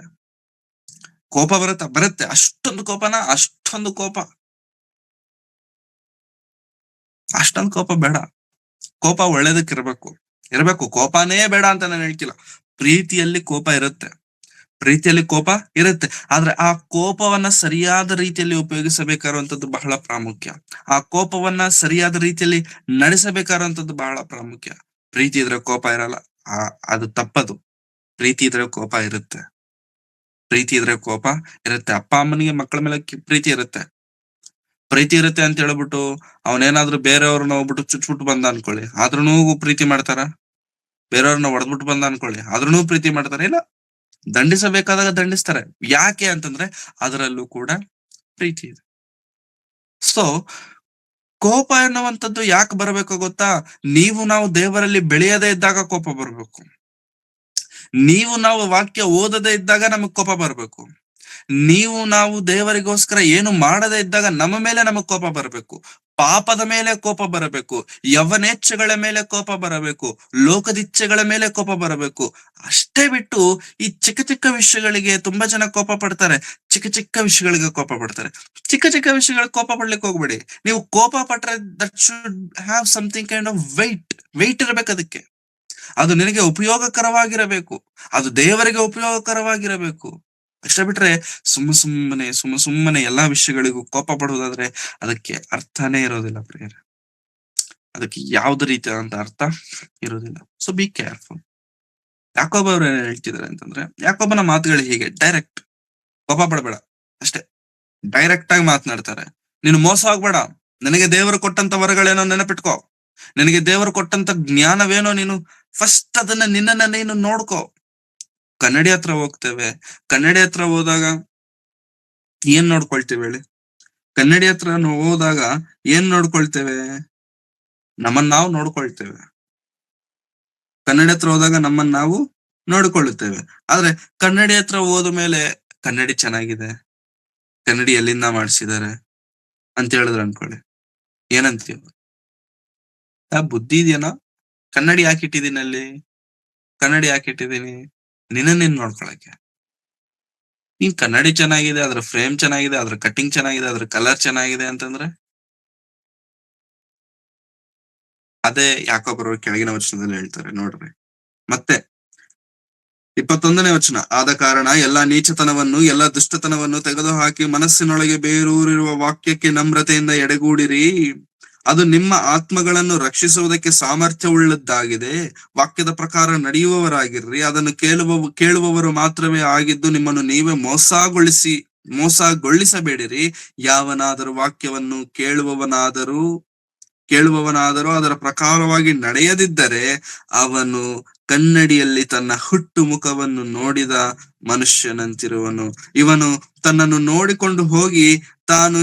ಕೋಪ ಬರುತ್ತೆ. ಅಷ್ಟೊಂದು ಕೋಪ ಬೇಡ. ಕೋಪ ಒಳ್ಳೇದಕ್ಕಿರ್ಬೇಕು. ಕೋಪನೇ ಬೇಡ ಅಂತ ನಾನು ಹೇಳ್ತಿಲ್ಲ. ಪ್ರೀತಿಯಲ್ಲಿ ಕೋಪ ಇರುತ್ತೆ. ಆದ್ರೆ ಆ ಕೋಪವನ್ನ ಸರಿಯಾದ ರೀತಿಯಲ್ಲಿ ಉಪಯೋಗಿಸಬೇಕಾರುವಂತದ್ದು ಬಹಳ ಪ್ರಾಮುಖ್ಯ. ಆ ಕೋಪವನ್ನ ಸರಿಯಾದ ರೀತಿಯಲ್ಲಿ ನಡೆಸಬೇಕಾರುವಂತದ್ದು ಬಹಳ ಪ್ರಾಮುಖ್ಯ. ಪ್ರೀತಿ ಇದ್ರೆ ಕೋಪ ಇರಲ್ಲ, ಅದು ತಪ್ಪದು. ಪ್ರೀತಿ ಇದ್ರೆ ಕೋಪ ಇರುತ್ತೆ. ಅಪ್ಪ ಅಮ್ಮನಿಗೆ ಮಕ್ಕಳ ಮೇಲೆ ಪ್ರೀತಿ ಇರುತ್ತೆ ಅಂತ ಹೇಳ್ಬಿಟ್ಟು ಅವನೇನಾದ್ರೂ ಬೇರೆಯವ್ರನ್ನ ಹೋಗ್ಬಿಟ್ಟು ಚುಚ್ಬಿಟ್ಟು ಬಂದ ಅನ್ಕೊಳ್ಳಿ, ಆದ್ರೂನು ಪ್ರೀತಿ ಮಾಡ್ತಾರ? ಬೇರೆಯವ್ರನ್ನ ಹೊಡೆದ್ಬಿಟ್ಟು ಬಂದ ಅನ್ಕೊಳ್ಳಿ, ಆದ್ರೂನು ಪ್ರೀತಿ ಮಾಡ್ತಾರೆ? ಇಲ್ಲ, ದಂಡಿಸಬೇಕಾದಾಗ ದಂಡಿಸ್ತಾರೆ. ಯಾಕೆ ಅಂತಂದ್ರೆ ಅದರಲ್ಲೂ ಕೂಡ ಪ್ರೀತಿ ಇದೆ. ಸೊ ಕೋಪ ಎನ್ನುವಂಥದ್ದು ಯಾಕೆ ಬರಬೇಕು ಗೊತ್ತಾ? ನಾವು ದೇವರಲ್ಲಿ ಬೆಳೆಯದೇ ಇದ್ದಾಗ ಕೋಪ ಬರ್ಬೇಕು. ನಾವು ವಾಕ್ಯ ಓದದೇ ಇದ್ದಾಗ ನಮಗ್ ಕೋಪ ಬರ್ಬೇಕು. ನಾವು ದೇವರಿಗೋಸ್ಕರ ಏನು ಮಾಡದೇ ಇದ್ದಾಗ ನಮ್ಮ ಮೇಲೆ ನಮಗ್ ಕೋಪ ಬರಬೇಕು. ಪಾಪದ ಮೇಲೆ ಕೋಪ ಬರಬೇಕು, ಯವನೇಚ್ಛೆಗಳ ಮೇಲೆ ಕೋಪ ಬರಬೇಕು, ಲೋಕದಿಚ್ಛೆಗಳ ಮೇಲೆ ಕೋಪ ಬರಬೇಕು. ಅಷ್ಟೇ ಬಿಟ್ಟು ಈ ಚಿಕ್ಕ ಚಿಕ್ಕ ವಿಷಯಗಳಿಗೆ ತುಂಬಾ ಜನ ಕೋಪ ಪಡ್ತಾರೆ. ಚಿಕ್ಕ ವಿಷಯಗಳಿಗೆ ಕೋಪ ಪಡ್ಲಿಕ್ಕೆ ಹೋಗ್ಬೇಡಿ. ನೀವು ಕೋಪ ಪಟ್ರೆ that should have something kind of weight ಇರ್ಬೇಕು. ಅದಕ್ಕೆ ಅದು ನಿನಗೆ ಉಪಯೋಗಕರವಾಗಿರಬೇಕು, ಅದು ದೇವರಿಗೆ ಉಪಯೋಗಕರವಾಗಿರಬೇಕು. ಅಷ್ಟೇ ಬಿಟ್ರೆ ಸುಮ್ಮನೆ ಎಲ್ಲಾ ವಿಷಯಗಳಿಗೂ ಕೋಪ ಪಡುವುದಾದ್ರೆ ಅದಕ್ಕೆ ಅರ್ಥನೇ ಇರೋದಿಲ್ಲ ಪ್ರಿಯರೇ. ಅದಕ್ಕೆ ಯಾವ್ದು ರೀತಿಯಾದಂತ ಅರ್ಥ ಇರೋದಿಲ್ಲ. So be careful. ಯಾಕೋಬ ಅವ್ರು ಏನ್ ಹೇಳ್ತಿದ್ದಾರೆ ಅಂತಂದ್ರೆ, ಯಾಕೋಬನ ಮಾತುಗಳು ಹೀಗೆ, ಡೈರೆಕ್ಟ್. ಕೋಪ ಪಡಬೇಡ, ಅಷ್ಟೇ. ಡೈರೆಕ್ಟ್ ಆಗಿ ಮಾತನಾಡ್ತಾರೆ. ನೀನು ಮೋಸ ಆಗ್ಬೇಡ. ನನಗೆ ದೇವರು ಕೊಟ್ಟಂತ ವರಗಳೇನೋ ನೆನಪಿಟ್ಕೋ. ನಿನಗೆ ದೇವರು ಕೊಟ್ಟಂತ ಜ್ಞಾನವೇನೋ ನೀನು ಫಸ್ಟ್ ಅದನ್ನ ನಿನ್ನನ್ನ ನೀನು ನೋಡ್ಕೋ. ಕನ್ನಡಿ ಹತ್ರ ಹೋಗ್ತೇವೆ. ಕನ್ನಡಿ ಹತ್ರ ಹೋದಾಗ ಏನ್ ನೋಡ್ಕೊಳ್ತೇವೆ ಹೇಳಿ? ಕನ್ನಡಿ ಹತ್ರ ಹೋದಾಗ ಏನ್ ನೋಡ್ಕೊಳ್ತೇವೆ? ನಮ್ಮನ್ನ ನಾವು ನೋಡ್ಕೊಳ್ತೇವೆ. ಕನ್ನಡಿ ಹತ್ರ ಹೋದಾಗ ನಮ್ಮನ್ನ ನಾವು ನೋಡಿಕೊಳ್ಳುತ್ತೇವೆ. ಆದ್ರೆ ಕನ್ನಡಿ ಹತ್ರ ಹೋದ ಮೇಲೆ ಕನ್ನಡಿ ಚೆನ್ನಾಗಿದೆ, ಕನ್ನಡಿ ಎಲ್ಲಿಂದ ಮಾಡ್ಸಿದಾರೆ ಅಂತ ಹೇಳಿದ್ರು ಅನ್ಕೊಳ್ಳಿ, ಏನಂತೀವಿ? ಬುದ್ಧಿ ಇದೆಯೇನೋ? ಕನ್ನಡಿ ಯಾಕಿಟ್ಟಿದೀನಿ ಅಲ್ಲಿ? ಕನ್ನಡಿ ಯಾಕಿಟ್ಟಿದೀನಿ? ನಿನ್ನ ನೀನ್ ನೋಡ್ಕೊಳಕ್ಕೆ. ನೀನ್ ಕನ್ನಡಿ ಚೆನ್ನಾಗಿದೆ, ಅದ್ರ ಫ್ರೇಮ್ ಚೆನ್ನಾಗಿದೆ, ಅದ್ರ ಕಟಿಂಗ್ ಚೆನ್ನಾಗಿದೆ, ಅದ್ರ ಕಲರ್ ಚೆನ್ನಾಗಿದೆ ಅಂತಂದ್ರೆ ಅದೇ ಯಾಕೊಬ್ಬರು ಕೆಳಗಿನ ವಚನದಲ್ಲಿ ಹೇಳ್ತಾರೆ ನೋಡ್ರಿ. ಮತ್ತೆ 21ನೇ ವಚನ, ಆದ ಕಾರಣ ಎಲ್ಲಾ ನೀಚತನವನ್ನು ಎಲ್ಲಾ ದುಷ್ಟತನವನ್ನು ತೆಗೆದುಹಾಕಿ ಮನಸ್ಸಿನೊಳಗೆ ಬೇರೂರಿರುವ ವಾಕ್ಯಕ್ಕೆ ನಮ್ರತೆಯಿಂದ ಎಡೆಗೂಡಿರಿ. ಅದು ನಿಮ್ಮ ಆತ್ಮಗಳನ್ನು ರಕ್ಷಿಸುವುದಕ್ಕೆ ಸಾಮರ್ಥ್ಯವುಳ್ಳದ್ದಾಗಿದೆ. ವಾಕ್ಯದ ಪ್ರಕಾರ ನಡೆಯುವವರಾಗಿರ್ರಿ. ಅದನ್ನು ಕೇಳುವವರು ಮಾತ್ರವೇ ಆಗಿದ್ದು ನಿಮ್ಮನ್ನು ನೀವೇ ಮೋಸಗೊಳಿಸಬೇಡಿರಿ. ಯಾವನಾದರೂ ವಾಕ್ಯವನ್ನು ಕೇಳುವವನಾದರೂ ಅದರ ಪ್ರಕಾರವಾಗಿ ನಡೆಯದಿದ್ದರೆ ಅವನು ಕನ್ನಡಿಯಲ್ಲಿ ತನ್ನ ಹುಟ್ಟು ಮುಖವನ್ನು ನೋಡಿದ ಮನುಷ್ಯನಂತಿರುವನು. ಇವನು ತನ್ನನ್ನು ನೋಡಿಕೊಂಡು ಹೋಗಿ ತಾನು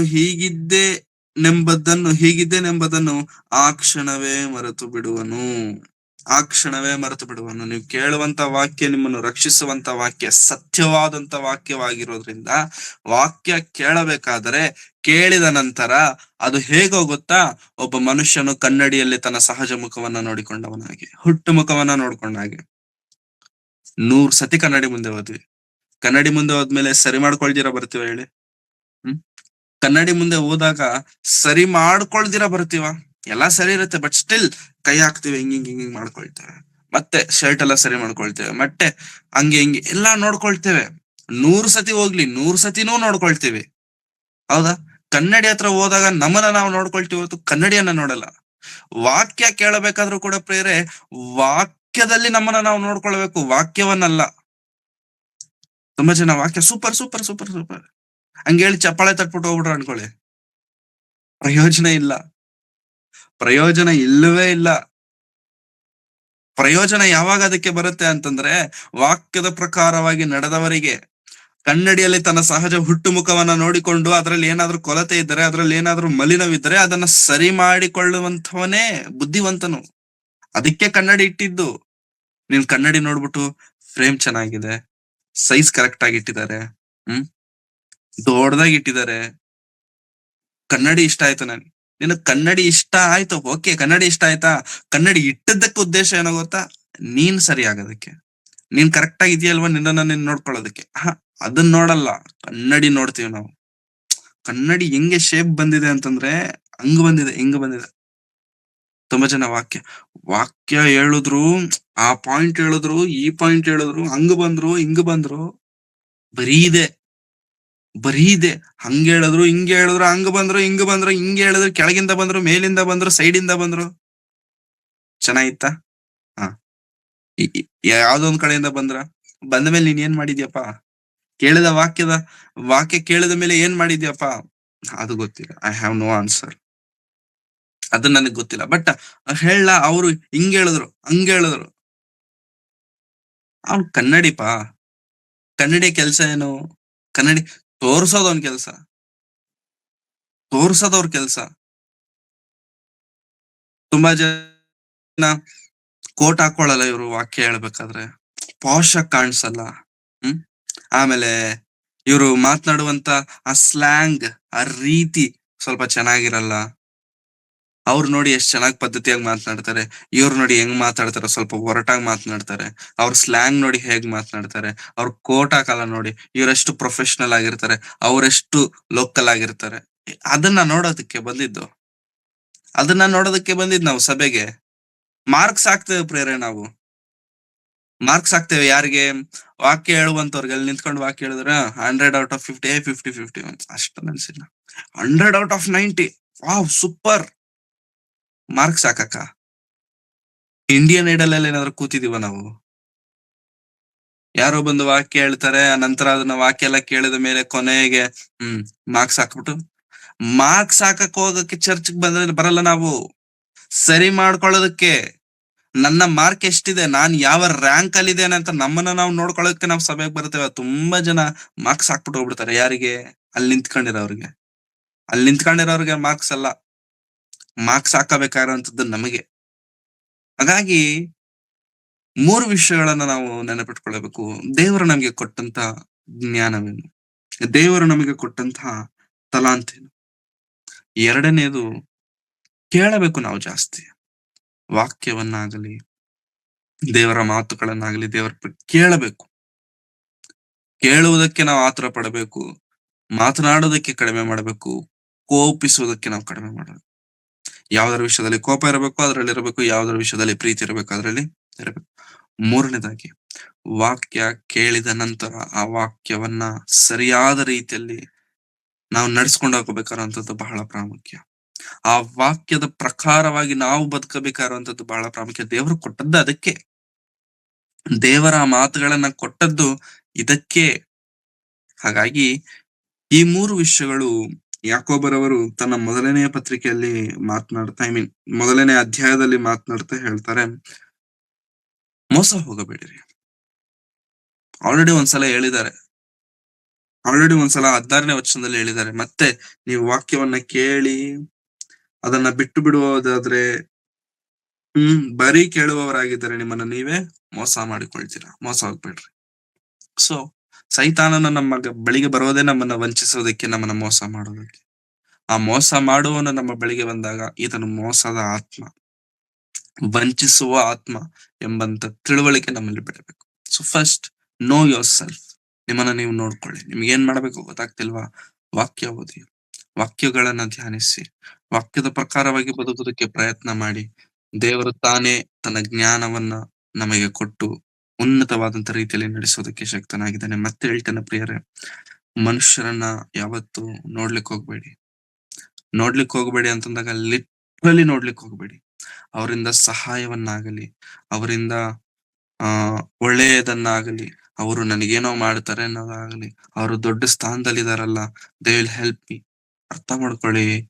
ಹೀಗಿದ್ದೇನೆಂಬುದನ್ನು ಆ ಕ್ಷಣವೇ ಮರೆತು ಬಿಡುವನು. ನೀವು ಕೇಳುವಂತ ವಾಕ್ಯ ನಿಮ್ಮನ್ನು ರಕ್ಷಿಸುವಂತ ವಾಕ್ಯ, ಸತ್ಯವಾದಂತ ವಾಕ್ಯವಾಗಿರೋದ್ರಿಂದ ವಾಕ್ಯ ಕೇಳಬೇಕಾದರೆ ಕೇಳಿದ ನಂತರ ಅದು ಹೇಗೋಗುತ್ತಾ, ಒಬ್ಬ ಮನುಷ್ಯನು ಕನ್ನಡಿಯಲ್ಲಿ ತನ್ನ ಸಹಜ ಮುಖವನ್ನ ನೋಡಿಕೊಂಡವನಾಗಿ, ಹುಟ್ಟು ಮುಖವನ್ನ ನೋಡ್ಕೊಂಡಾಗೆ. 100 ಸತಿ ಕನ್ನಡಿ ಮುಂದೆ ಹೋದ್ವಿ. ಕನ್ನಡಿ ಮುಂದೆ ಹೋದ್ಮೇಲೆ ಸರಿ ಮಾಡ್ಕೊಳ್ದಿರ ಬರ್ತೀವ ಹೇಳಿ? ಕನ್ನಡಿ ಮುಂದೆ ಹೋದಾಗ ಸರಿ ಮಾಡ್ಕೊಳ್ದಿರ ಬರ್ತೀವ? ಎಲ್ಲಾ ಸರಿ ಇರುತ್ತೆ, ಬಟ್ ಸ್ಟಿಲ್ ಕೈ ಹಾಕ್ತಿವಿ, ಹಿಂಗ್ ಮಾಡ್ಕೊಳ್ತೇವೆ. ಮತ್ತೆ ಶರ್ಟ್ ಎಲ್ಲ ಸರಿ ಮಾಡ್ಕೊಳ್ತೇವೆ, ಮತ್ತೆ ಹಂಗೆ ಹಿಂಗೆ ಎಲ್ಲಾ ನೋಡ್ಕೊಳ್ತೇವೆ. 100 ಸತಿ ಹೋಗ್ಲಿ, 100 ಸತಿನೂ ನೋಡ್ಕೊಳ್ತೀವಿ, ಹೌದಾ? ಕನ್ನಡಿ ಹತ್ರ ಹೋದಾಗ ನಮ್ಮನ್ನ ನಾವು ನೋಡ್ಕೊಳ್ತೀವಿ ಹೊರತು ಕನ್ನಡಿಯನ್ನ ನೋಡಲ್ಲ. ವಾಕ್ಯ ಕೇಳಬೇಕಾದ್ರೂ ಕೂಡ ಪ್ರೇರೆ, ವಾಕ್ಯದಲ್ಲಿ ನಮ್ಮನ್ನ ನಾವು ನೋಡ್ಕೊಳ್ಬೇಕು, ವಾಕ್ಯವನ್ನಲ್ಲ. ತುಂಬಾ ಜನ ವಾಕ್ಯ ಸೂಪರ್ ಸೂಪರ್ ಸೂಪರ್ ಸೂಪರ್ ಹಂಗೇಳಿ ಚಪ್ಪಾಳೆ ತಟ್ಬಿಟ್ಟು ಹೋಗ್ಬಿಟ್ರು ಅನ್ಕೊಳ್ಳಿ, ಪ್ರಯೋಜನ ಇಲ್ಲವೇ ಇಲ್ಲ. ಪ್ರಯೋಜನ ಯಾವಾಗ ಅದಕ್ಕೆ ಬರುತ್ತೆ ಅಂತಂದ್ರೆ, ವಾಕ್ಯದ ಪ್ರಕಾರವಾಗಿ ನಡೆದವರಿಗೆ. ಕನ್ನಡಿಯಲ್ಲಿ ತನ್ನ ಸಹಜ ಹುಟ್ಟು ಮುಖವನ್ನ ನೋಡಿಕೊಂಡು ಅದರಲ್ಲಿ ಏನಾದ್ರೂ ಕೊರತೆ ಇದ್ದರೆ, ಅದರಲ್ಲಿ ಏನಾದ್ರೂ ಮಲಿನವಿದ್ದರೆ ಅದನ್ನ ಸರಿ ಮಾಡಿಕೊಳ್ಳುವಂತವನೇ ಬುದ್ಧಿವಂತನು. ಅದಕ್ಕೆ ಕನ್ನಡಿ ಇಟ್ಟಿದ್ದು. ನೀನ್ ಕನ್ನಡಿ ನೋಡ್ಬಿಟ್ಟು ಫ್ರೇಮ್ ಚೆನ್ನಾಗಿದೆ, ಸೈಜ್ ಕರೆಕ್ಟ್ ಆಗಿ ಇಟ್ಟಿದ್ದಾರೆ, ದೊಡ್ಡದಾಗಿ ಇಟ್ಟಿದ್ದಾರೆ, ಕನ್ನಡಿ ಇಷ್ಟ ಆಯ್ತು ನಿನ್ನ ಕನ್ನಡಿ ಇಷ್ಟ ಆಯ್ತು, ಓಕೆ, ಕನ್ನಡಿ ಇಷ್ಟ ಆಯ್ತಾ? ಕನ್ನಡಿ ಇಟ್ಟದ್ದಕ್ಕೆ ಉದ್ದೇಶ ಏನೋ ಗೊತ್ತಾ? ನೀನ್ ಸರಿ ಆಗೋದಕ್ಕೆ, ನೀನ್ ಕರೆಕ್ಟ್ ಆಗಿ ಇದೆಯಲ್ವಾ ನಿನ್ನ ನೀನ್ ನೋಡ್ಕೊಳ್ಳೋದಕ್ಕೆ. ಅದನ್ನ ನೋಡಲ್ಲ, ಕನ್ನಡಿ ನೋಡ್ತೀವಿ ನಾವು. ಕನ್ನಡಿ ಹೆಂಗೆ ಶೇಪ್ ಬಂದಿದೆ ಅಂತಂದ್ರೆ ಹಂಗ್ ಬಂದಿದೆ, ಹಿಂಗ್ ಬಂದಿದೆ. ತುಂಬಾ ಜನ ವಾಕ್ಯ ಹೇಳಿದ್ರು, ಆ ಪಾಯಿಂಟ್ ಹೇಳಿದ್ರು, ಈ ಪಾಯಿಂಟ್ ಹೇಳಿದ್ರು, ಹಂಗ್ ಬಂದ್ರು, ಹಿಂಗ್ ಬಂದ್ರು, ಬರೀ ಇದೆ. ಹಂಗ ಹೇಳಿದ್ರು, ಹಿಂಗ ಹೇಳಿದ್ರು, ಹಂಗ ಬಂದ್ರು, ಹಿಂಗ ಬಂದ್ರು, ಹಿಂಗ ಹೇಳಿದ್ರು, ಕೆಳಗಿಂದ ಬಂದ್ರು, ಮೇಲಿಂದ ಬಂದ್ರು, ಸೈಡಿಂದ ಬಂದ್ರು. ಚೆನ್ನಾಗಿತ್ತ? ಯಾವ್ದೊಂದ್ ಕಡೆಯಿಂದ ಬಂದ ಮೇಲೆ ನೀನ್ ಏನ್ ಮಾಡಿದ್ಯಪ್ಪ? ಕೇಳಿದ ವಾಕ್ಯ ಕೇಳಿದ ಮೇಲೆ ಏನ್ ಮಾಡಿದ್ಯಪ್ಪ? ಅದು ಗೊತ್ತಿಲ್ಲ. I have no answer. ಅದು ನನಗ್ ಗೊತ್ತಿಲ್ಲ. ಬಟ್ ಹೇಳ, ಅವ್ರು ಹಿಂಗ ಹೇಳಿದ್ರು, ಹಂಗ ಹೇಳಿದ್ರು. ಅವ್ನ್ ಕನ್ನಡಿಪಾ. ಕನ್ನಡಿ ಕೆಲ್ಸ ಏನು? ಕನ್ನಡಿ ತೋರ್ಸೋದವ್ನ್ ತೋರ್ಸೋದವ್ರ ಕೆಲ್ಸ. ತುಂಬಾ ಜನ ಕೋಟ್ ಹಾಕೊಳ್ಳಲ್ಲ ಇವ್ರು ವಾಕ್ಯ ಹೇಳ್ಬೇಕಾದ್ರೆ, ಪಾಶ್ ಆಗಿ ಕಾಣಿಸಲ್ಲ. ಆಮೇಲೆ ಇವ್ರು ಮಾತನಾಡುವಂತ ಆ ಸ್ಲ್ಯಾಂಗ್, ಆ ರೀತಿ ಸ್ವಲ್ಪ ಚೆನ್ನಾಗಿರಲ್ಲ. ಅವ್ರು ನೋಡಿ ಎಷ್ಟ್ ಚೆನ್ನಾಗ್ ಪದ್ಧತಿಯಾಗಿ ಮಾತನಾಡ್ತಾರೆ, ಇವ್ರು ನೋಡಿ ಹೆಂಗ್ ಮಾತಾಡ್ತಾರೆ, ಸ್ವಲ್ಪ ಒರಟಾಗಿ ಮಾತನಾಡ್ತಾರೆ. ಅವ್ರ ಸ್ಲ್ಯಾಂಗ್ ನೋಡಿ ಹೇಗ್ ಮಾತನಾಡ್ತಾರೆ. ಅವ್ರ ಕೋಟ್ ಹಾಕಲ್ಲ ನೋಡಿ, ಇವರೆಷ್ಟು ಪ್ರೊಫೆಷನಲ್ ಆಗಿರ್ತಾರೆ, ಅವರೆಷ್ಟು ಲೋಕಲ್ ಆಗಿರ್ತಾರೆ. ಅದನ್ನ ನೋಡೋದಕ್ಕೆ ಬಂದಿದ್ ನಾವು ಸಭೆಗೆ. ಮಾರ್ಕ್ಸ್ ಹಾಕ್ತೇವೆ ಪ್ರೇರೆ, ನಾವು ಮಾರ್ಕ್ಸ್ ಹಾಕ್ತೇವೆ. ಯಾರಿಗೆ? ವಾಕ್ಯ ಹೇಳುವಂತವ್ರಿಗೆ. ಅಲ್ಲಿ ನಿಂತ್ಕೊಂಡು ವಾಕ್ಯ ಹೇಳಿದ್ರೆ 100/50, 50/50 ಅಷ್ಟು ಅನ್ಸಿಲ್ಲ. 100/90, ವಾವ್ ಸೂಪರ್. ಮಾರ್ಕ್ಸ್ ಹಾಕಕ್ಕ ಇಂಡಿಯನ್ ಐಡಲ್ ಅಲ್ಲಿ ಏನಾದ್ರು ಕೂತಿದೀವ ನಾವು? ಯಾರೋ ಬಂದು ವಾಕ್ಯ ಹೇಳ್ತಾರೆ, ನಂತರ ಅದನ್ನ ವಾಕ್ಯ ಎಲ್ಲ ಕೇಳಿದ ಮೇಲೆ ಕೊನೆಗೆ ಮಾರ್ಕ್ಸ್ ಹಾಕ್ಬಿಟ್ಟು, ಮಾರ್ಕ್ಸ್ ಹಾಕಕ್ ಹೋಗಕ್ಕೆ ಚರ್ಚ್ಗೆ ಬರಲ್ಲ ನಾವು, ಸರಿ ಮಾಡ್ಕೊಳ್ಳೋದಕ್ಕೆ. ನನ್ನ ಮಾರ್ಕ್ ಎಷ್ಟಿದೆ, ನಾನ್ ಯಾವ ರ್ಯಾಂಕ್ ಅಲ್ಲಿ ಇದ್ದೇನೆ ಅಂತ ನಮ್ಮನ್ನ ನಾವು ನೋಡ್ಕೊಳ್ಳೋದಕ್ಕೆ ನಾವು ಸಭೆಗೆ ಬರ್ತೇವೆ. ತುಂಬಾ ಜನ ಮಾರ್ಕ್ಸ್ ಹಾಕ್ಬಿಟ್ಟು ಹೋಗ್ಬಿಡ್ತಾರೆ. ಯಾರಿಗೆ? ಅಲ್ಲಿ ನಿಂತ್ಕೊಂಡಿರೋರ್ಗೆ ಮಾರ್ಕ್ಸ್ ಅಲ್ಲ. ಮಾರ್ಕ್ಸ್ ಹಾಕಬೇಕಾಗಿರುವಂತದ್ದು ನಮಗೆ. ಹಾಗಾಗಿ 3 ವಿಷಯಗಳನ್ನ ನಾವು ನೆನಪಿಟ್ಕೊಳ್ಬೇಕು. ದೇವರು ನಮಗೆ ಕೊಟ್ಟಂತ ಜ್ಞಾನವೇನು? ದೇವರು ನಮಗೆ ಕೊಟ್ಟಂತಹ ತಲಾಂತೇನು? ಎರಡನೇದು ಕೇಳಬೇಕು ನಾವು ಜಾಸ್ತಿ. ವಾಕ್ಯವನ್ನಾಗಲಿ, ದೇವರ ಮಾತುಗಳನ್ನಾಗಲಿ ಕೇಳಬೇಕು. ಕೇಳುವುದಕ್ಕೆ ನಾವು ಆತುರ ಪಡಬೇಕು. ಮಾತನಾಡುವುದಕ್ಕೆ ಕಡಿಮೆ ಮಾಡಬೇಕು. ಕೋಪಿಸುವುದಕ್ಕೆ ನಾವು ಕಡಿಮೆ ಮಾಡಬೇಕು. ಯಾವುದರ ವಿಷಯದಲ್ಲಿ ಕೋಪ ಇರಬೇಕು ಅದರಲ್ಲಿ ಇರಬೇಕು. ಯಾವುದರ ವಿಷಯದಲ್ಲಿ ಪ್ರೀತಿ ಇರಬೇಕು ಅದರಲ್ಲಿ ಇರಬೇಕು. ಮೂರನೇದಾಗಿ ವಾಕ್ಯ ಕೇಳಿದ ನಂತರ ಆ ವಾಕ್ಯವನ್ನ ಸರಿಯಾದ ರೀತಿಯಲ್ಲಿ ನಾವು ನಡೆಸ್ಕೊಂಡು ಹೋಗಬೇಕಾದಂಥದ್ದು ಬಹಳ ಪ್ರಾಮುಖ್ಯ. ಆ ವಾಕ್ಯದ ಪ್ರಕಾರವಾಗಿ ನಾವು ಬದುಕಬೇಕಾದಂಥದ್ದು ಬಹಳ ಪ್ರಾಮುಖ್ಯ. ದೇವರು ಕೊಟ್ಟದ್ದು ಅದಕ್ಕೆ. ದೇವರ ಮಾತುಗಳನ್ನ ಕೊಟ್ಟದ್ದು ಇದಕ್ಕೆ. ಹಾಗಾಗಿ ಈ 3 ವಿಷಯಗಳು ಯಾಕೋಬರವರು ತನ್ನ ಮೊದಲನೆಯ ಪತ್ರಿಕೆಯಲ್ಲಿ ಮಾತನಾಡ್ತಾ, ಮೊದಲನೇ ಅಧ್ಯಾಯದಲ್ಲಿ ಮಾತನಾಡ್ತಾ ಹೇಳ್ತಾರೆ, ಮೋಸ ಹೋಗಬೇಡಿರಿ. ಆಲ್ರೆಡಿ ಒಂದ್ಸಲ ಹೇಳಿದ್ದಾರೆ. ಆಲ್ರೆಡಿ ಒಂದ್ಸಲ 16ನೇ ವಚನದಲ್ಲಿ ಹೇಳಿದ್ದಾರೆ. ಮತ್ತೆ ನೀವು ವಾಕ್ಯವನ್ನ ಕೇಳಿ ಅದನ್ನ ಬಿಟ್ಟು ಬಿಡುವುದಾದ್ರೆ ಬರೀ ಕೇಳುವವರಾಗಿದ್ದರೆ ನಿಮ್ಮನ್ನ ನೀವೇ ಮೋಸ ಮಾಡಿಕೊಳ್ತೀರಾ. ಮೋಸ ಹೋಗ್ಬೇಡ್ರಿ. ಸೊ ಸೈತಾನನ ನಮ್ಮ ಬಳಿಗೆ ಬರೋದೇ ನಮ್ಮನ್ನ ವಂಚಿಸೋದಕ್ಕೆ, ನಮ್ಮನ್ನ ಮೋಸ ಮಾಡೋದಕ್ಕೆ. ಆ ಮೋಸ ಮಾಡುವವನು ನಮ್ಮ ಬಳಿಗೆ ಬಂದಾಗ ಇದನ್ನು ಮೋಸದ ಆತ್ಮ, ವಂಚಿಸುವ ಆತ್ಮ ಎಂಬಂತ ತಿಳುವಳಿಕೆ ನಮ್ಮಲ್ಲಿ ಬಿಡಬೇಕು. So first know your self. ನಿಮ್ಮನ್ನ ನೀವು ನೋಡ್ಕೊಳ್ಳಿ. ನಿಮ್ಗೆ ಏನ್ ಮಾಡ್ಬೇಕು ಗೊತ್ತಾಗ್ತಿಲ್ವಾ? ವಾಕ್ಯ ಓದಿ, ವಾಕ್ಯಗಳನ್ನ ಧ್ಯಾನಿಸಿ, ವಾಕ್ಯದ ಪ್ರಕಾರವಾಗಿ ಬದುಕುವುದಕ್ಕೆ ಪ್ರಯತ್ನ ಮಾಡಿ. ದೇವರು ತಾನೇ ತನ್ನ ಜ್ಞಾನವನ್ನ ನಮಗೆ ಕೊಟ್ಟು ಉನ್ನತವಾದಂತ ರೀತಿಯಲ್ಲಿ ನಡೆಸೋದಕ್ಕೆ ಶಕ್ತನಾಗಿದ್ದಾನೆ. ಮತ್ತೆ ಹೇಳ್ತೇನೆ ಪ್ರಿಯರೇ, ಮನುಷ್ಯರನ್ನ ಯಾವತ್ತು ನೋಡ್ಲಿಕ್ಕೆ ಹೋಗ್ಬೇಡಿ ಅಂತಂದಾಗ ಲಿಟ್ರಲಿ ನೋಡ್ಲಿಕ್ಕೆ ಹೋಗ್ಬೇಡಿ. ಅವರಿಂದ ಸಹಾಯವನ್ನಾಗಲಿ, ಅವರಿಂದ ಒಳ್ಳೆಯದನ್ನಾಗಲಿ, ಅವರು ನನಗೇನೋ ಮಾಡ್ತಾರೆ ಅನ್ನೋದಾಗಲಿ, ಅವರು ದೊಡ್ಡ ಸ್ಥಾನದಲ್ಲಿದಾರಲ್ಲ, ದೇ ವಿಲ್ ಹೆಲ್ಪ್ ಮಿ. ಅರ್ಥ ಮಾಡ್ಕೊಳ್ಳಿ,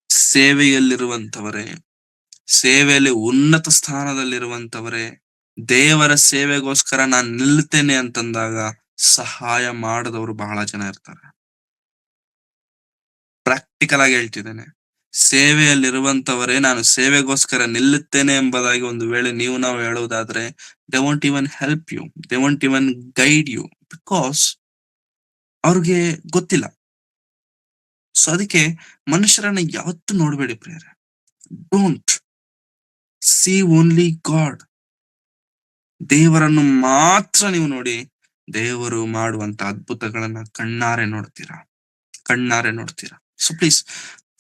ಸೇವೆಯಲ್ಲಿ ಉನ್ನತ ಸ್ಥಾನದಲ್ಲಿರುವಂತವರೇ ದೇವರ ಸೇವೆಗೋಸ್ಕರ ನಾನು ನಿಲ್ತೇನೆ ಅಂತಂದಾಗ ಸಹಾಯ ಮಾಡದವರು ಬಹಳ ಜನ ಇರ್ತಾರೆ. ಪ್ರಾಕ್ಟಿಕಲ್ ಆಗಿ ಹೇಳ್ತಿದ್ದೇನೆ. ಸೇವೆಯಲ್ಲಿರುವಂತವರೇ ನಾನು ಸೇವೆಗೋಸ್ಕರ ನಿಲ್ಲುತ್ತೇನೆ ಎಂಬುದಾಗಿ ಒಂದು ವೇಳೆ ನಾವು ಹೇಳುವುದಾದ್ರೆ, they want even help you, they want even guide you, because ಅವ್ರಿಗೆ ಗೊತ್ತಿಲ್ಲ. ಸೊ ಅದಕ್ಕೆ ಮನುಷ್ಯರನ್ನ ಯಾವತ್ತೂ ನೋಡ್ಬೇಡಿ ಪ್ರಿಯರೇ. Don't see only God. ದೇವರನ್ನು ಮಾತ್ರ ನೀವು ನೋಡಿ. ದೇವರು ಮಾಡುವಂತ ಅದ್ಭುತಗಳನ್ನ ಕಣ್ಣಾರೆ ನೋಡ್ತೀರಾ. So please,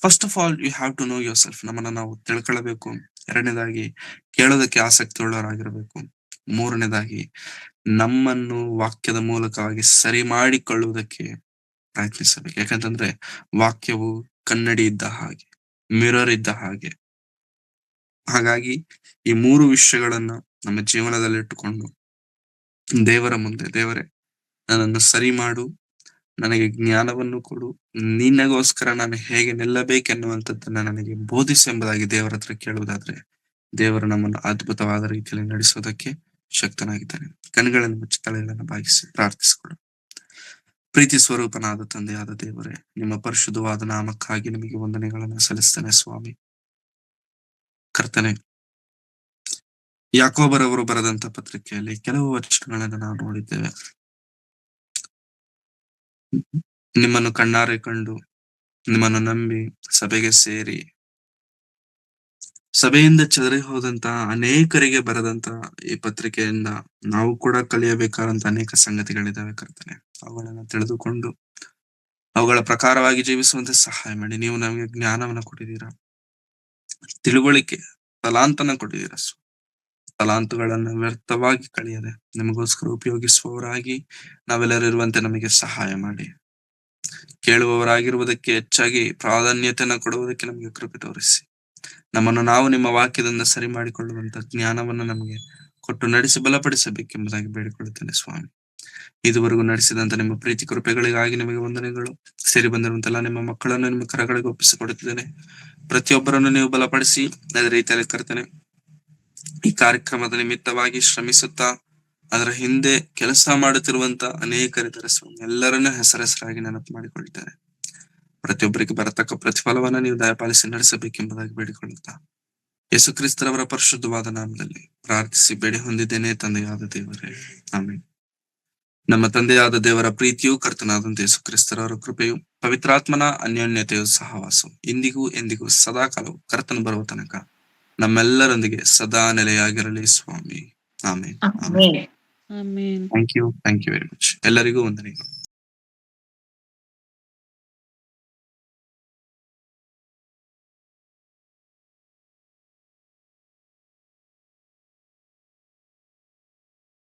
first of all you have to know yourself. ನಮ್ಮನ್ನ ನಾವು ತಿಳ್ಕೊಳ್ಬೇಕು. ಎರಡನೇದಾಗಿ ಕೇಳೋದಕ್ಕೆ ಆಸಕ್ತಿ ಉಳ್ಳವರಾಗಿರ್ಬೇಕು. ಮೂರನೇದಾಗಿ ನಮ್ಮನ್ನು ವಾಕ್ಯದ ಮೂಲಕವಾಗಿ ಸರಿ ಮಾಡಿಕೊಳ್ಳುವುದಕ್ಕೆ ಪ್ರಯತ್ನಿಸಬೇಕು. ಯಾಕಂತಂದ್ರೆ ವಾಕ್ಯವು ಕನ್ನಡಿ ಇದ್ದ ಹಾಗೆ, ಮಿರರ್ ಇದ್ದ ಹಾಗೆ. ಹಾಗಾಗಿ ಈ 3 ವಿಷಯಗಳನ್ನ ನಮ್ಮ ಜೀವನದಲ್ಲಿ ಇಟ್ಟುಕೊಂಡು ದೇವರ ಮುಂದೆ, ದೇವರೇ ನನ್ನನ್ನು ಸರಿ ಮಾಡು, ನನಗೆ ಜ್ಞಾನವನ್ನು ಕೊಡು, ನಿನಗೋಸ್ಕರ ನಾನು ಹೇಗೆ ನಿಲ್ಲಬೇಕೆನ್ನುವಂಥದ್ದನ್ನ ನನಗೆ ಬೋಧಿಸು ಎಂಬುದಾಗಿ ದೇವರ ಹತ್ರ ಕೇಳುವುದಾದ್ರೆ, ದೇವರು ನಮ್ಮನ್ನು ಅದ್ಭುತವಾದ ರೀತಿಯಲ್ಲಿ ನಡೆಸೋದಕ್ಕೆ ಶಕ್ತನಾಗಿದ್ದಾನೆ. ಕಣ್ಗಳನ್ನು ಮುಚ್ಚಿ ತಲೆಗಳನ್ನು ಬಾಗಿಸಿ ಪ್ರಾರ್ಥಿಸಿಕೊಳ್ಳು. ಪ್ರೀತಿ ಸ್ವರೂಪನಾದ ತಂದೆಯಾದ ದೇವರೇ, ನಿಮ್ಮ ಪರಿಶುದ್ಧವಾದ ನಾಮಕ್ಕಾಗಿ ನಿಮಗೆ ವಂದನೆಗಳನ್ನು ಸಲ್ಲಿಸ್ತೇನೆ ಸ್ವಾಮಿ. ಕರ್ತನೆ, ಯಾಕೋಬರವರು ಬರೆದಂತ ಪತ್ರಿಕೆಯಲ್ಲಿ ಕೆಲವು ವಚನಗಳನ್ನು ನಾವು ನೋಡಿದ್ದೇವೆ. ನಿಮ್ಮನ್ನು ಕಣ್ಣಾರೆ ಕಂಡು, ನಿಮ್ಮನ್ನು ನಂಬಿ ಸಭೆಗೆ ಸೇರಿ, ಸಭೆಯಿಂದ ಚದರಿ ಹೋದಂತ ಅನೇಕರಿಗೆ ಬರೆದಂತ ಈ ಪತ್ರಿಕೆಯಿಂದ ನಾವು ಕೂಡ ಕಲಿಯಬೇಕಾದಂತ ಅನೇಕ ಸಂಗತಿಗಳಿದ್ದಾವೆ ಕರ್ತನೆ. ಅವುಗಳನ್ನ ತಿಳಿದುಕೊಂಡು ಅವುಗಳ ಪ್ರಕಾರವಾಗಿ ಜೀವಿಸುವಂತೆ ಸಹಾಯ ಮಾಡಿ. ನೀವು ನಮಗೆ ಜ್ಞಾನವನ್ನ ಕೊಟ್ಟಿದ್ದೀರಾ, ತಿಳುವಳಿಕೆ, ತಲಾಂತನ ಕೊಟ್ಟಿದ್ದೀರಾ. ತಲಾಂತುಗಳನ್ನ ವ್ಯರ್ಥವಾಗಿ ಕಳೆಯದೆ ನಿಮಗೋಸ್ಕರ ಉಪಯೋಗಿಸುವವರಾಗಿ ನಾವೆಲ್ಲರೂ ಇರುವಂತೆ ನಮಗೆ ಸಹಾಯ ಮಾಡಿ. ಕೇಳುವವರಾಗಿರುವುದಕ್ಕೆ ಹೆಚ್ಚಾಗಿ ಪ್ರಾಧಾನ್ಯತೆಯನ್ನ ಕೊಡುವುದಕ್ಕೆ ನಮಗೆ ಕೃಪೆ ತೋರಿಸಿ. ನಮ್ಮನ್ನು ನಾವು ನಿಮ್ಮ ವಾಕ್ಯದಿಂದ ಸರಿ ಮಾಡಿಕೊಳ್ಳುವಂತ ಜ್ಞಾನವನ್ನು ನಮಗೆ ಕೊಟ್ಟು ನಡೆಸಿ ಬಲಪಡಿಸಬೇಕೆಂಬುದಾಗಿ ಬೇಡಿಕೊಳ್ಳುತ್ತೇನೆ ಸ್ವಾಮಿ. ಇದುವರೆಗೂ ನಡೆಸಿದಂತ ನಿಮ್ಮ ಪ್ರೀತಿ ಕೃಪೆಗಳಿಗಾಗಿ ನಿಮಗೆ ವಂದನೆಗಳು. ಸೇರಿ ಬಂದಿರುವಂತೆಲ್ಲ ನಿಮ್ಮ ಮಕ್ಕಳನ್ನು ನಿಮ್ಮ ಕರಗಳಿಗೆ ಒಪ್ಪಿಸಿಕೊಡುತ್ತಿದ್ದೇನೆ. ಪ್ರತಿಯೊಬ್ಬರನ್ನು ನೀವು ಬಲಪಡಿಸಿ ಅದೇ ರೀತಿಯಲ್ಲಿ ಕರ್ತನೆ, ಈ ಕಾರ್ಯಕ್ರಮದ ನಿಮಿತ್ತವಾಗಿ ಶ್ರಮಿಸುತ್ತಾ ಅದರ ಹಿಂದೆ ಕೆಲಸ ಮಾಡುತ್ತಿರುವಂತ ಅನೇಕರಿದ್ದಾರೆ ಸ್ವಾಮಿ. ಎಲ್ಲರನ್ನೂ ಹೆಸರಾಗಿ ನೆನಪು ಮಾಡಿಕೊಳ್ತಾರೆ. ಪ್ರತಿಯೊಬ್ಬರಿಗೆ ಬರತಕ್ಕ ಪ್ರತಿಫಲವನ್ನ ನೀವು ದಯಪಾಲಿಸಿ ನಡೆಸಬೇಕೆಂಬುದಾಗಿ ಬೇಡಿಕೊಳ್ಳುತ್ತಾ ಯೇಸು ಕ್ರಿಸ್ತರವರ ಪರಿಶುದ್ಧವಾದ ನಾಮದಲ್ಲಿ ಪ್ರಾರ್ಥಿಸಿ ಬೇಡಿ ಹೊಂದಿದ್ದೇನೆ ತಂದೆಯಾದ ದೇವರೇ, ಆಮೆನ್. ನಮ್ಮ ತಂದೆಯಾದ ದೇವರ ಪ್ರೀತಿಯು, ಕರ್ತನಾದಂತ ಯೇಸು ಕ್ರಿಸ್ತರವರ ಕೃಪೆಯು, ಪವಿತ್ರಾತ್ಮನ ಅನ್ಯೋನ್ಯತೆಯು, ಸಹವಾಸವು ಇಂದಿಗೂ ಎಂದಿಗೂ ಸದಾಕಾಲವು ಕರ್ತನು ಬರುವ ತನಕ ನಮ್ಮೆಲ್ಲರೊಂದಿಗೆ ಸದಾ ನೆಲೆಯಾಗಿರಲಿ ಸ್ವಾಮಿ. Amen. Amen. Thank you very much. ಎಲ್ಲರಿಗೂ ವಂದನೆಗಳು.